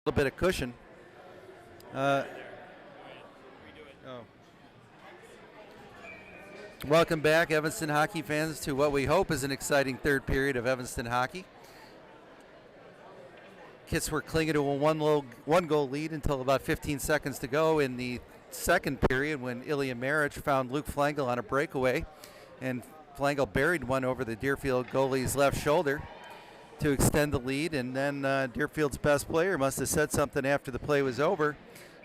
little bit of cushion. Oh. Welcome back, Evanston hockey fans, to what we hope is an exciting third period of Evanston hockey. Kits were clinging to a one-goal lead until about 15 seconds to go in the second period when Ilya Maric found Luke Flangel on a breakaway, and Flangel buried one over the Deerfield goalie's left shoulder to extend the lead, and then Deerfield's best player must have said something after the play was over,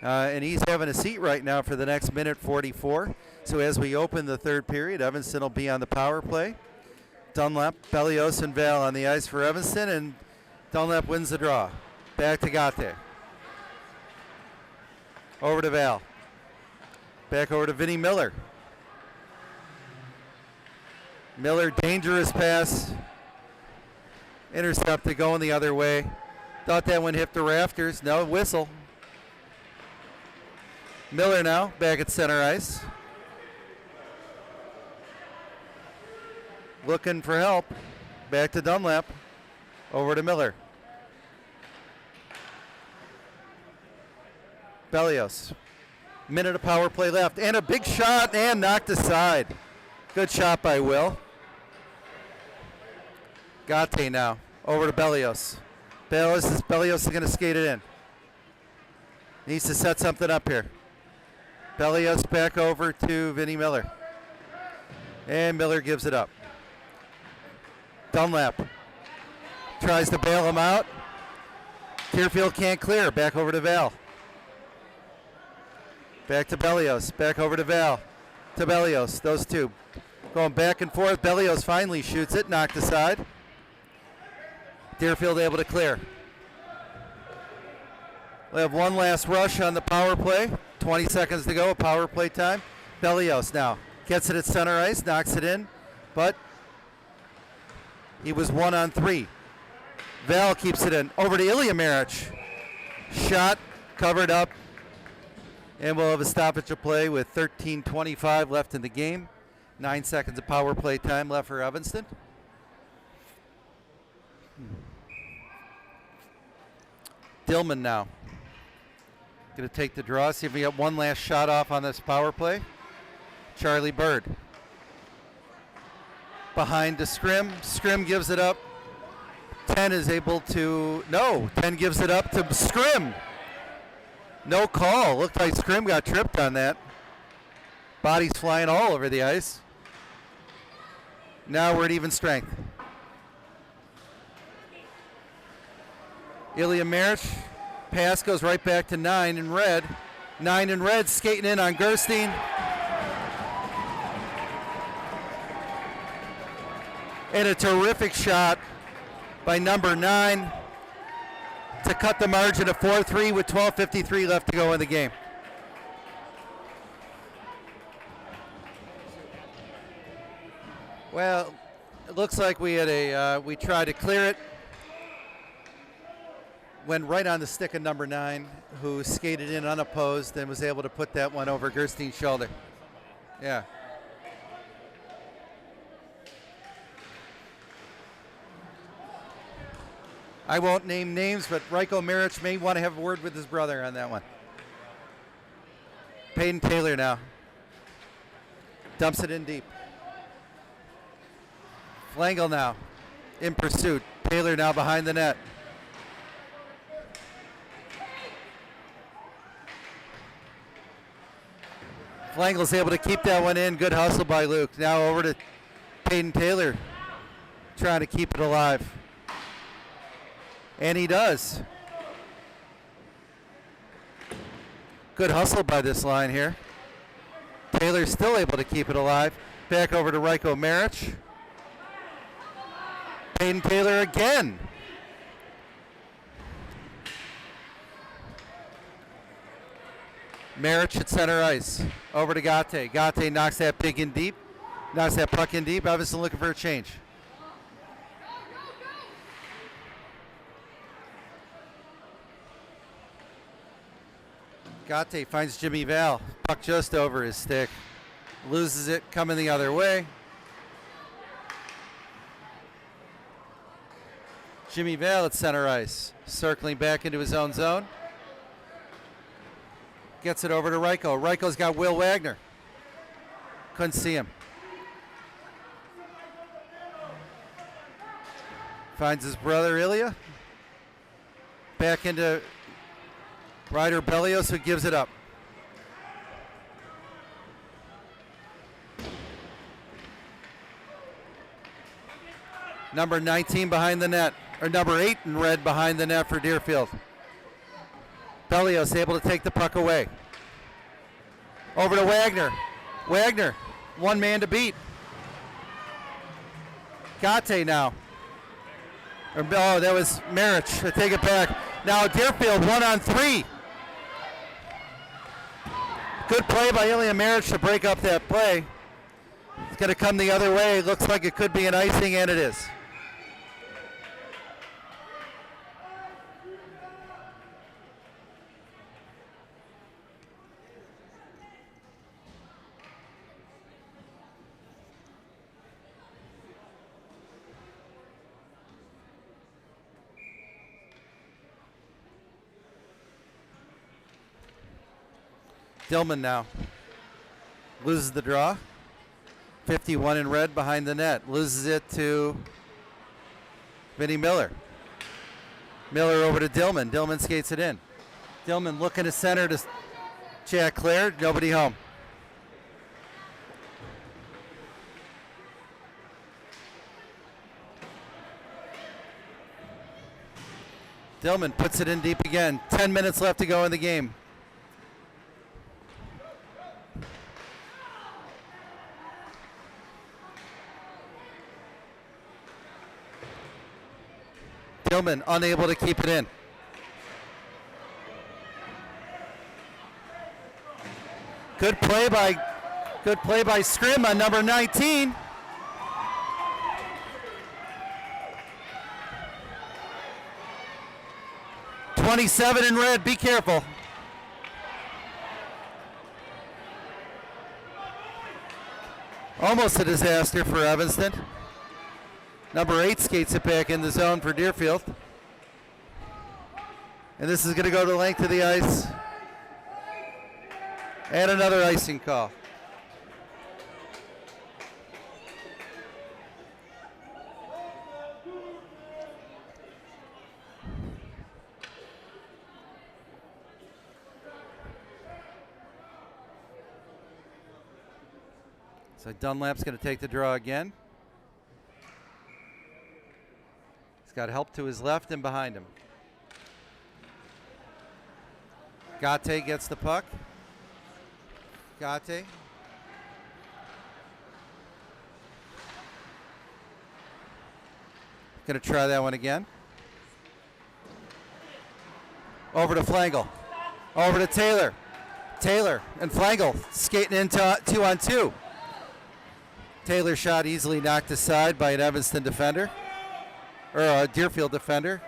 and he's having a seat right now for the next minute 44. So as we open the third period, Evanston will be on the power play. Dunlap, Bellios, and Val on the ice for Evanston, and Dunlap wins the draw. Back to Gate. Over to Val. Back over to Vinnie Miller. Miller, dangerous pass. Intercepted, going the other way. Thought that one hit the rafters. No, whistle. Miller now, back at center ice. Looking for help. Back to Dunlap. Over to Miller. Bellios. Minute of power play left. And a big shot and knocked aside. Good shot by Will. Gate now. Over to Bellios. Bellios is going to skate it in. Needs to set something up here. Bellios back over to Vinnie Miller. And Miller gives it up. Dunlap tries to bail him out. Deerfield can't clear. Back over to Val. Back to Bellios. Back over to Val. To Bellios. Those two going back and forth. Bellios finally shoots it. Knocked aside. Deerfield able to clear. We have one last rush on the power play. 20 seconds to go. Power play time. Bellios now gets it at center ice. Knocks it in. But he was 1-on-3. Val keeps it in. Over to Ilya Maric. Shot covered up. And we'll have a stoppage of play with 13:25 left in the game. 9 seconds of power play time left for Evanston. Dillman now. Going to take the draw. See if we got one last shot off on this power play. Charlie Bird. Behind to Scrim. Scrim gives it up. 10 is able to... No, 10 gives it up to Scrim. No call. Looked like Scrim got tripped on that. Bodies flying all over the ice. Now we're at even strength. Ilya Maric. Pass goes right back to 9 in red. 9 in red skating in on Gerstein. And a terrific shot by number 9 to cut the margin to 4-3 with 12:53 left to go in the game. Well, it looks like we had we tried to clear it. Went right on the stick of number 9, who skated in unopposed and was able to put that one over Gerstein's shoulder. Yeah. I won't name names, but Rajko Maric may want to have a word with his brother on that one. Peyton Taylor now. Dumps it in deep. Flangel now in pursuit. Taylor now behind the net. Flangel's able to keep that one in. Good hustle by Luke. Now over to Peyton Taylor, trying to keep it alive. And he does. Good hustle by this line here. Taylor's still able to keep it alive. Back over to Rajko Maric. Peyton Taylor again. Maric at center ice. Over to Gate. Gate knocks that puck in deep. Evanston looking for a change. Gate finds Jimmy Val. Puck just over his stick. Loses it, coming the other way. Jimmy Vale at center ice. Circling back into his own zone. Gets it over to Ryko. Ryko's got Will Wagner. Couldn't see him. Finds his brother Ilya. Back into Ryder Bellios, who gives it up. Number 19 behind the net, or number 8 in red behind the net for Deerfield. Bellios able to take the puck away. Over to Wagner. Wagner, one man to beat. Gate now. Oh, that was Marich. I take it back. Now Deerfield 1-on-3. Good play by Ilya Marich to break up that play. It's going to come the other way. Looks like it could be an icing, and it is. Dillman now loses the draw. 51 in red behind the net. Loses it to Vinny Miller. Miller over to Dillman. Dillman skates it in. Dillman looking to center to Jack Clare. Nobody home. Dillman puts it in deep again. 10 minutes left to go in the game. Dillman unable to keep it in. Good play by Scrim on number 19. '27 in red, be careful. Almost a disaster for Evanston. Number 8 skates it back in the zone for Deerfield. And this is going to go to the length of the ice. And another icing call. So Dunlap's going to take the draw again. Got help to his left and behind him. Gate gets the puck. Gate. Gonna try that one again. Over to Flangel. Over to Taylor. Taylor and Flangel skating into 2-on-2. Taylor shot easily knocked aside by an Evanston defender. Or a Deerfield defender.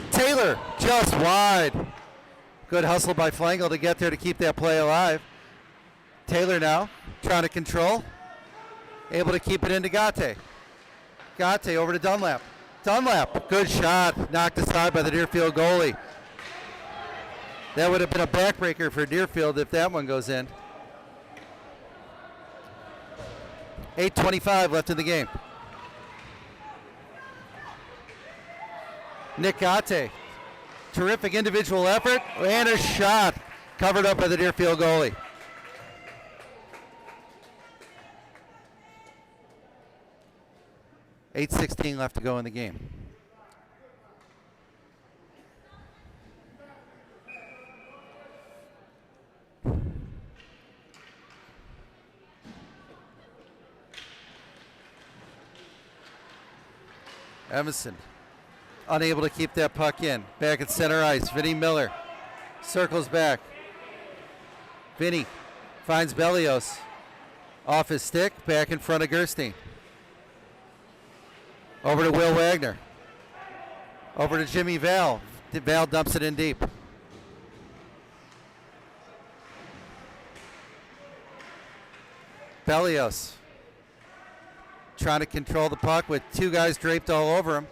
Taylor just wide. Good hustle by Flangel to get there to keep that play alive. Taylor now trying to control. Able to keep it into Gate. Gate over to Dunlap. Dunlap, good shot. Knocked aside by the Deerfield goalie. That would have been a backbreaker for Deerfield if that one goes in. 8:25 left in the game. Nick Gate. Terrific individual effort and a shot covered up by the Deerfield goalie. $8:16 left to go in the game. Evanston unable to keep that puck in. Back at center ice, Vinny Miller circles back. Vinny finds Bellios off his stick, back in front of Gerstein. Over to Will Wagner. Over to Jimmy Vale. Vale dumps it in deep. Bellios trying to control the puck with two guys draped all over him.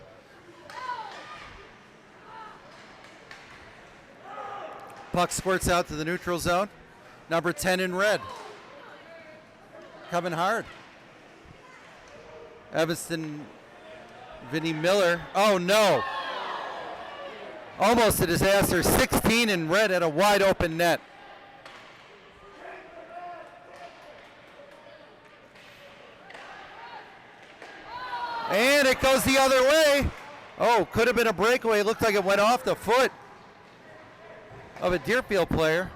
Puck squirts out to the neutral zone. Number 10 in red. Coming hard. Evanston, Vinny Miller. Oh no. Almost a disaster. 16 in red at a wide open net. And it goes the other way. Oh, could have been a breakaway. It looked like it went off the foot of a Deerfield player.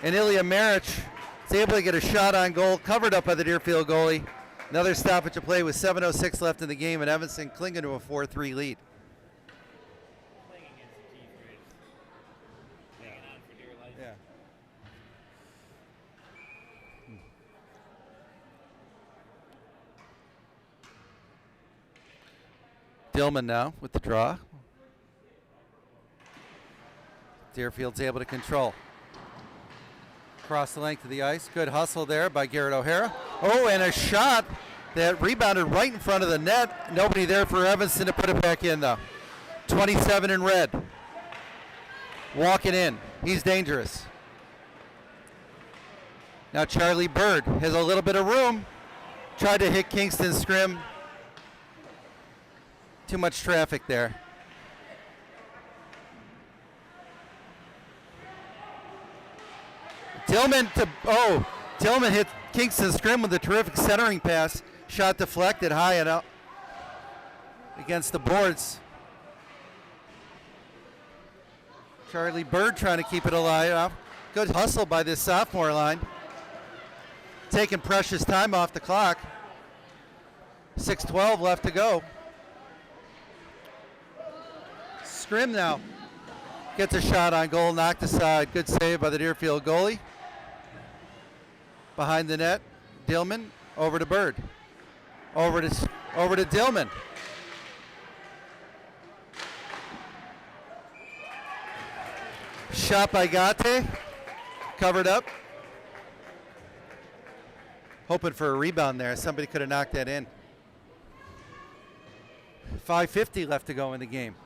And Ilya Maric is able to get a shot on goal, covered up by the Deerfield goalie. Another stoppage of play with 7:06 left in the game, and Evanston clinging to a 4-3 lead. Playing against the key phrase. Hanging on for dear life. Yeah. Dillman now with the draw. Deerfield's able to control. Across the length of the ice. Good hustle there by Garrett O'Hara. Oh, and a shot that rebounded right in front of the net. Nobody there for Evanston to put it back in, though. 27 in red. Walking in. He's dangerous. Now Charlie Bird has a little bit of room. Tried to hit Kingston Scrim. Too much traffic there. Tillman hit Kingston Scrim with a terrific centering pass. Shot deflected high and out against the boards. Charlie Bird trying to keep it alive. Good hustle by this sophomore line. Taking precious time off the clock. 6:12 left to go. Scrim now gets a shot on goal, knocked aside. Good save by the Deerfield goalie. Behind the net, Dillman over to Bird. Over to Dillman. Shot by Gate. Covered up. Hoping for a rebound there. Somebody could have knocked that in. 5:50 left to go in the game.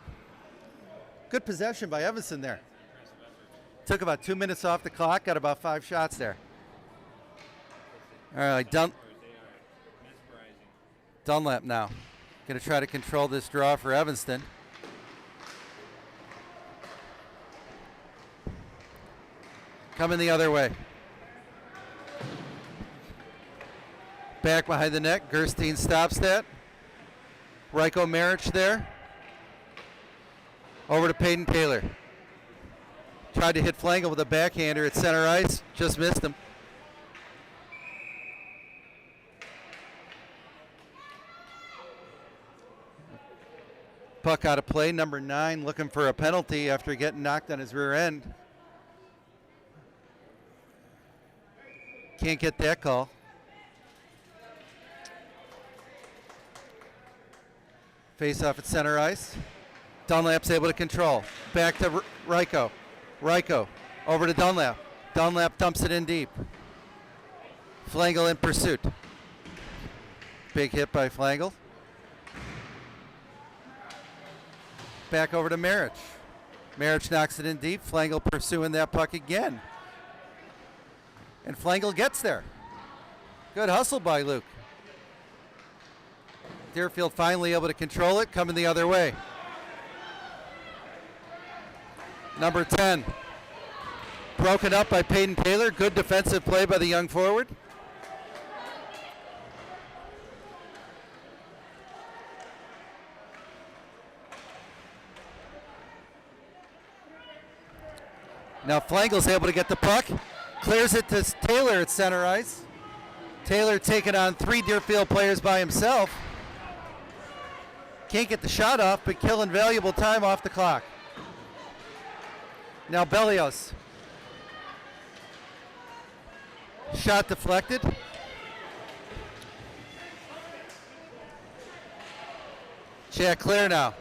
Good possession by Evanston there. Took about 2 minutes off the clock. Got about 5 shots there. All right, Dunlap now. Going to try to control this draw for Evanston. Coming the other way. Back behind the net. Gerstein stops that. Ryko Maric there. Over to Peyton Taylor. Tried to hit Flangel with a backhander at center ice. Just missed him. Puck out of play. Number 9 looking for a penalty after getting knocked on his rear end. Can't get that call. Face off at center ice. Dunlap's able to control. Back to Ryko. Ryko over to Dunlap. Dunlap dumps it in deep. Flangel in pursuit. Big hit by Flangel. Back over to Maric. Maric knocks it in deep. Flangel pursuing that puck again. And Flangel gets there. Good hustle by Luke. Deerfield finally able to control it, coming the other way. Number 10. Broken up by Peyton Taylor. Good defensive play by the young forward. Now Flangel's able to get the puck. Clears it to Taylor at center ice. Taylor taking on 3 Deerfield players by himself. Can't get the shot off, but killing valuable time off the clock. Now Bellios. Shot deflected. Jack clear now.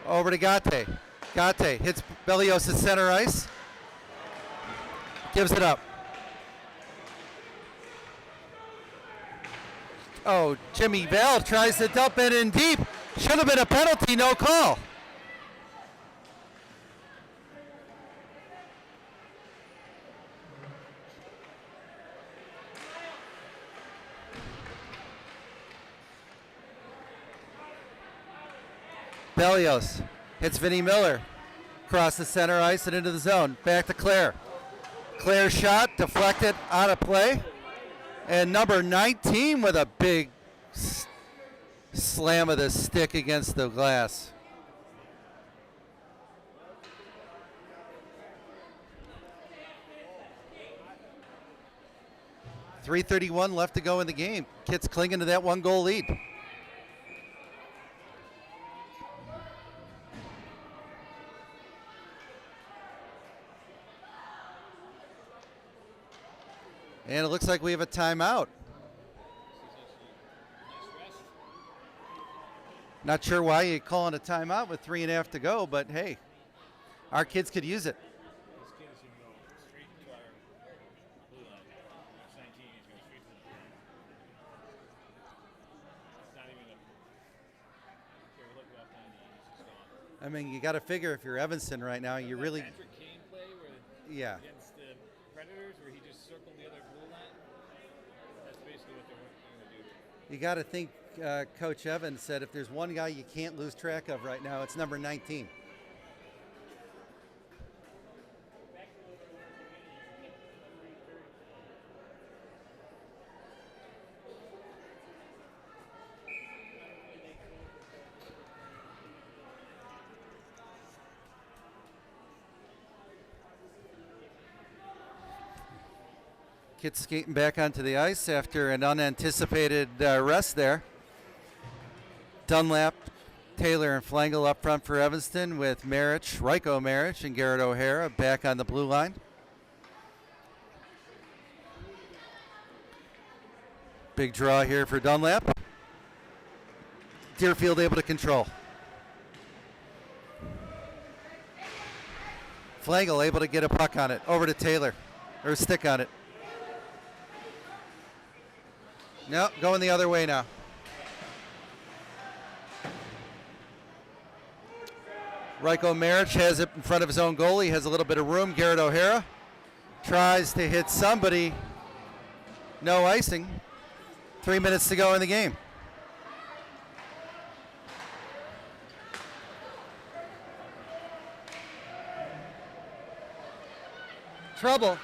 Over to Gate. Gate hits Bellios at center ice. Gives it up. Oh, Jimmy Bell tries to dump it in deep. Should have been a penalty, no call. Bellios hits Vinny Miller. Across the center ice and into the zone. Back to Claire. Claire's shot deflected out of play. And number 19 with a big slam of the stick against the glass. .331 left to go in the game. Kits clinging to that 1-goal lead. And it looks like we have a timeout. Not sure why you're calling a timeout with 3.5 to go, but hey, our kids could use it. This kid is going to go straight to our blue line. That's 19. He's going straight to the blue line. It's not even a. Here, look up 90. He's just gone. I mean, you got to figure if you're Evanston right now, you really. Patrick Kane play where Yeah. against the Predators, where he just circled the other blue line. That's basically what they're going to do. You got to think Coach Evans said if there's one guy you can't lose track of right now, it's number 19. Kids skating back onto the ice after an unanticipated rest there. Dunlap, Taylor, and Flangel up front for Evanston with Marich, Ryko Marich, and Garrett O'Hara back on the blue line. Big draw here for Dunlap. Deerfield able to control. Flangel able to get a puck on it. Over to Taylor, or a stick on it. No, going the other way now. Ryko Marich has it in front of his own goalie, has a little bit of room. Garrett O'Hara tries to hit somebody. No icing. 3 minutes to go in the game. Trouble.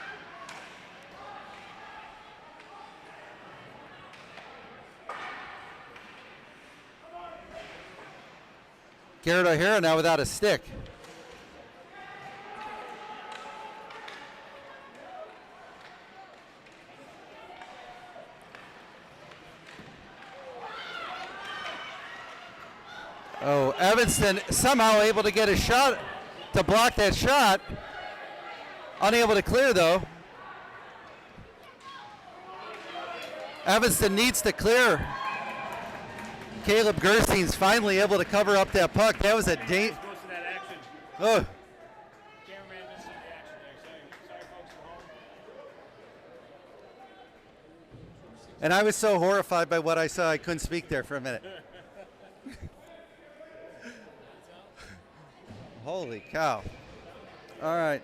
Garrett O'Hara now without a stick. Oh, Evanston somehow able to get a shot to block that shot. Unable to clear though. Evanston needs to clear. Caleb Gerstein's finally able to cover up that puck. That was a date. Close to that action. Oh, Cameraman missed the action there. Sorry folks at home. and I was so horrified by what I saw, I couldn't speak there for a minute. Holy cow. All right.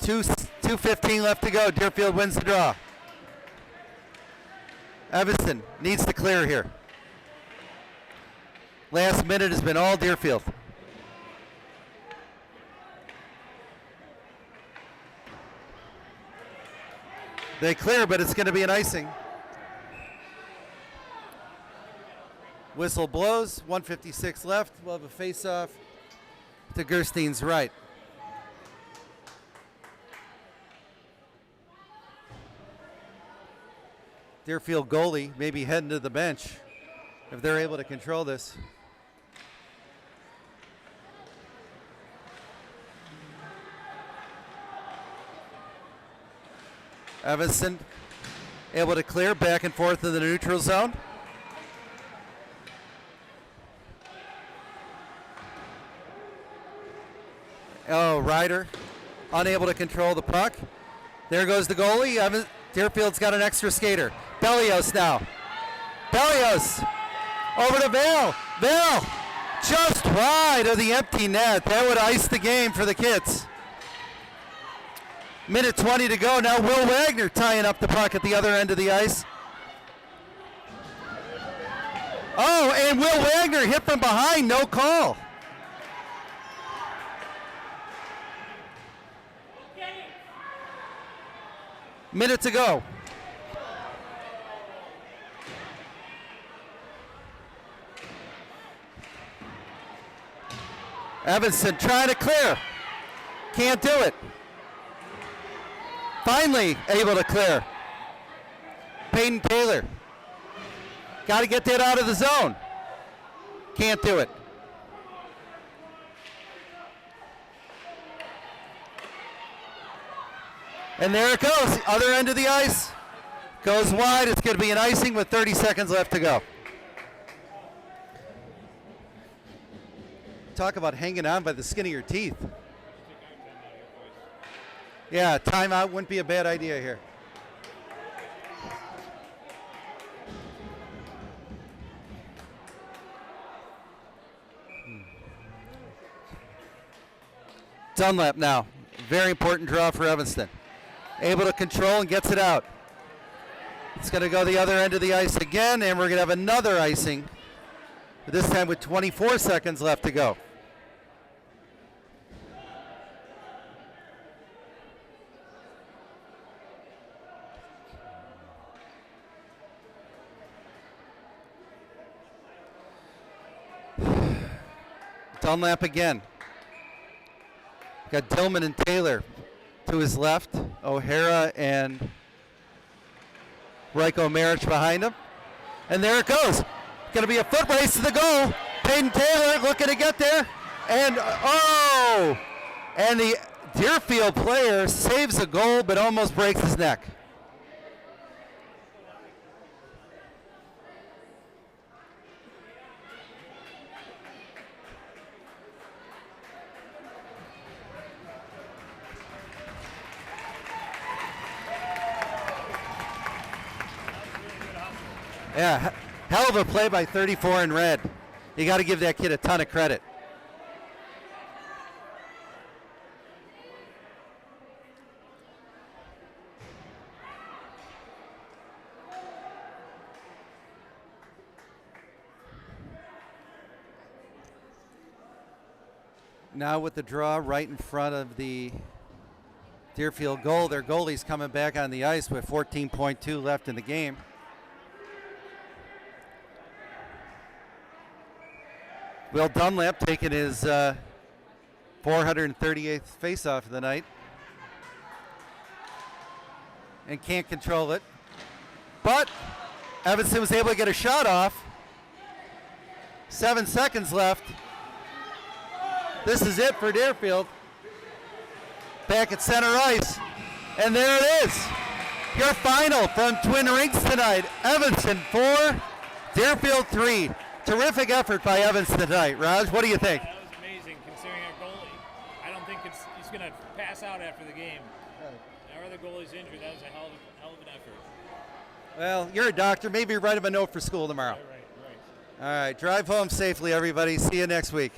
2:15 left to go. Deerfield wins the draw. Evanston needs to clear here. Last minute has been all Deerfield. They clear, but it's going to be an icing. Whistle blows, 1:56 left. We'll have a face-off to Gerstein's right. Deerfield goalie maybe heading to the bench if they're able to control this. Evanston able to clear back and forth in the neutral zone. Oh, Ryder unable to control the puck. There goes the goalie. Deerfield's got an extra skater. Bellios now. Bellios over to Vail. Vail just wide of the empty net. That would ice the game for the Kids. Minute 20 to go. Now Will Wagner tying up the puck at the other end of the ice. Oh, and Will Wagner hit from behind. No call. Minute to go. Evanston trying to clear. Can't do it. Finally able to clear. Peyton Taylor. Got to get that out of the zone. Can't do it. And there it goes. Other end of the ice. Goes wide. It's going to be an icing with 30 seconds left to go. Talk about hanging on by the skin of your teeth. Yeah, timeout wouldn't be a bad idea here. Dunlap now. Very important draw for Evanston. Able to control and gets it out. It's going to go the other end of the ice again, and we're going to have another icing. This time with 24 seconds left to go. Dunlap again. Got Dillman and Taylor to his left. O'Hara and Ryko Marich behind him. And there it goes. Going to be a foot race to the goal. Peyton Taylor looking to get there. And, oh! And the Deerfield player saves a goal but almost breaks his neck. Yeah, hell of a play by 34 in red. You got to give that kid a ton of credit. Now with the draw right in front of the Deerfield goal, their goalie's coming back on the ice with 14.2 left in the game. Will Dunlap taking his 438th faceoff of the night. And can't control it. But Evanston was able to get a shot off. 7 seconds left. This is it for Deerfield. Back at center ice. And there it is. Your final from Twin Rinks tonight. Evanston 4, Deerfield 3. Terrific effort by Evanston tonight. Raj, what do you think? That was amazing considering our goalie. I don't think he's going to pass out after the game. Our other goalie's injured. That was a hell of an effort. Well, you're a doctor. Maybe write him a note for school tomorrow. Right. All right. Drive home safely, everybody. See you next week.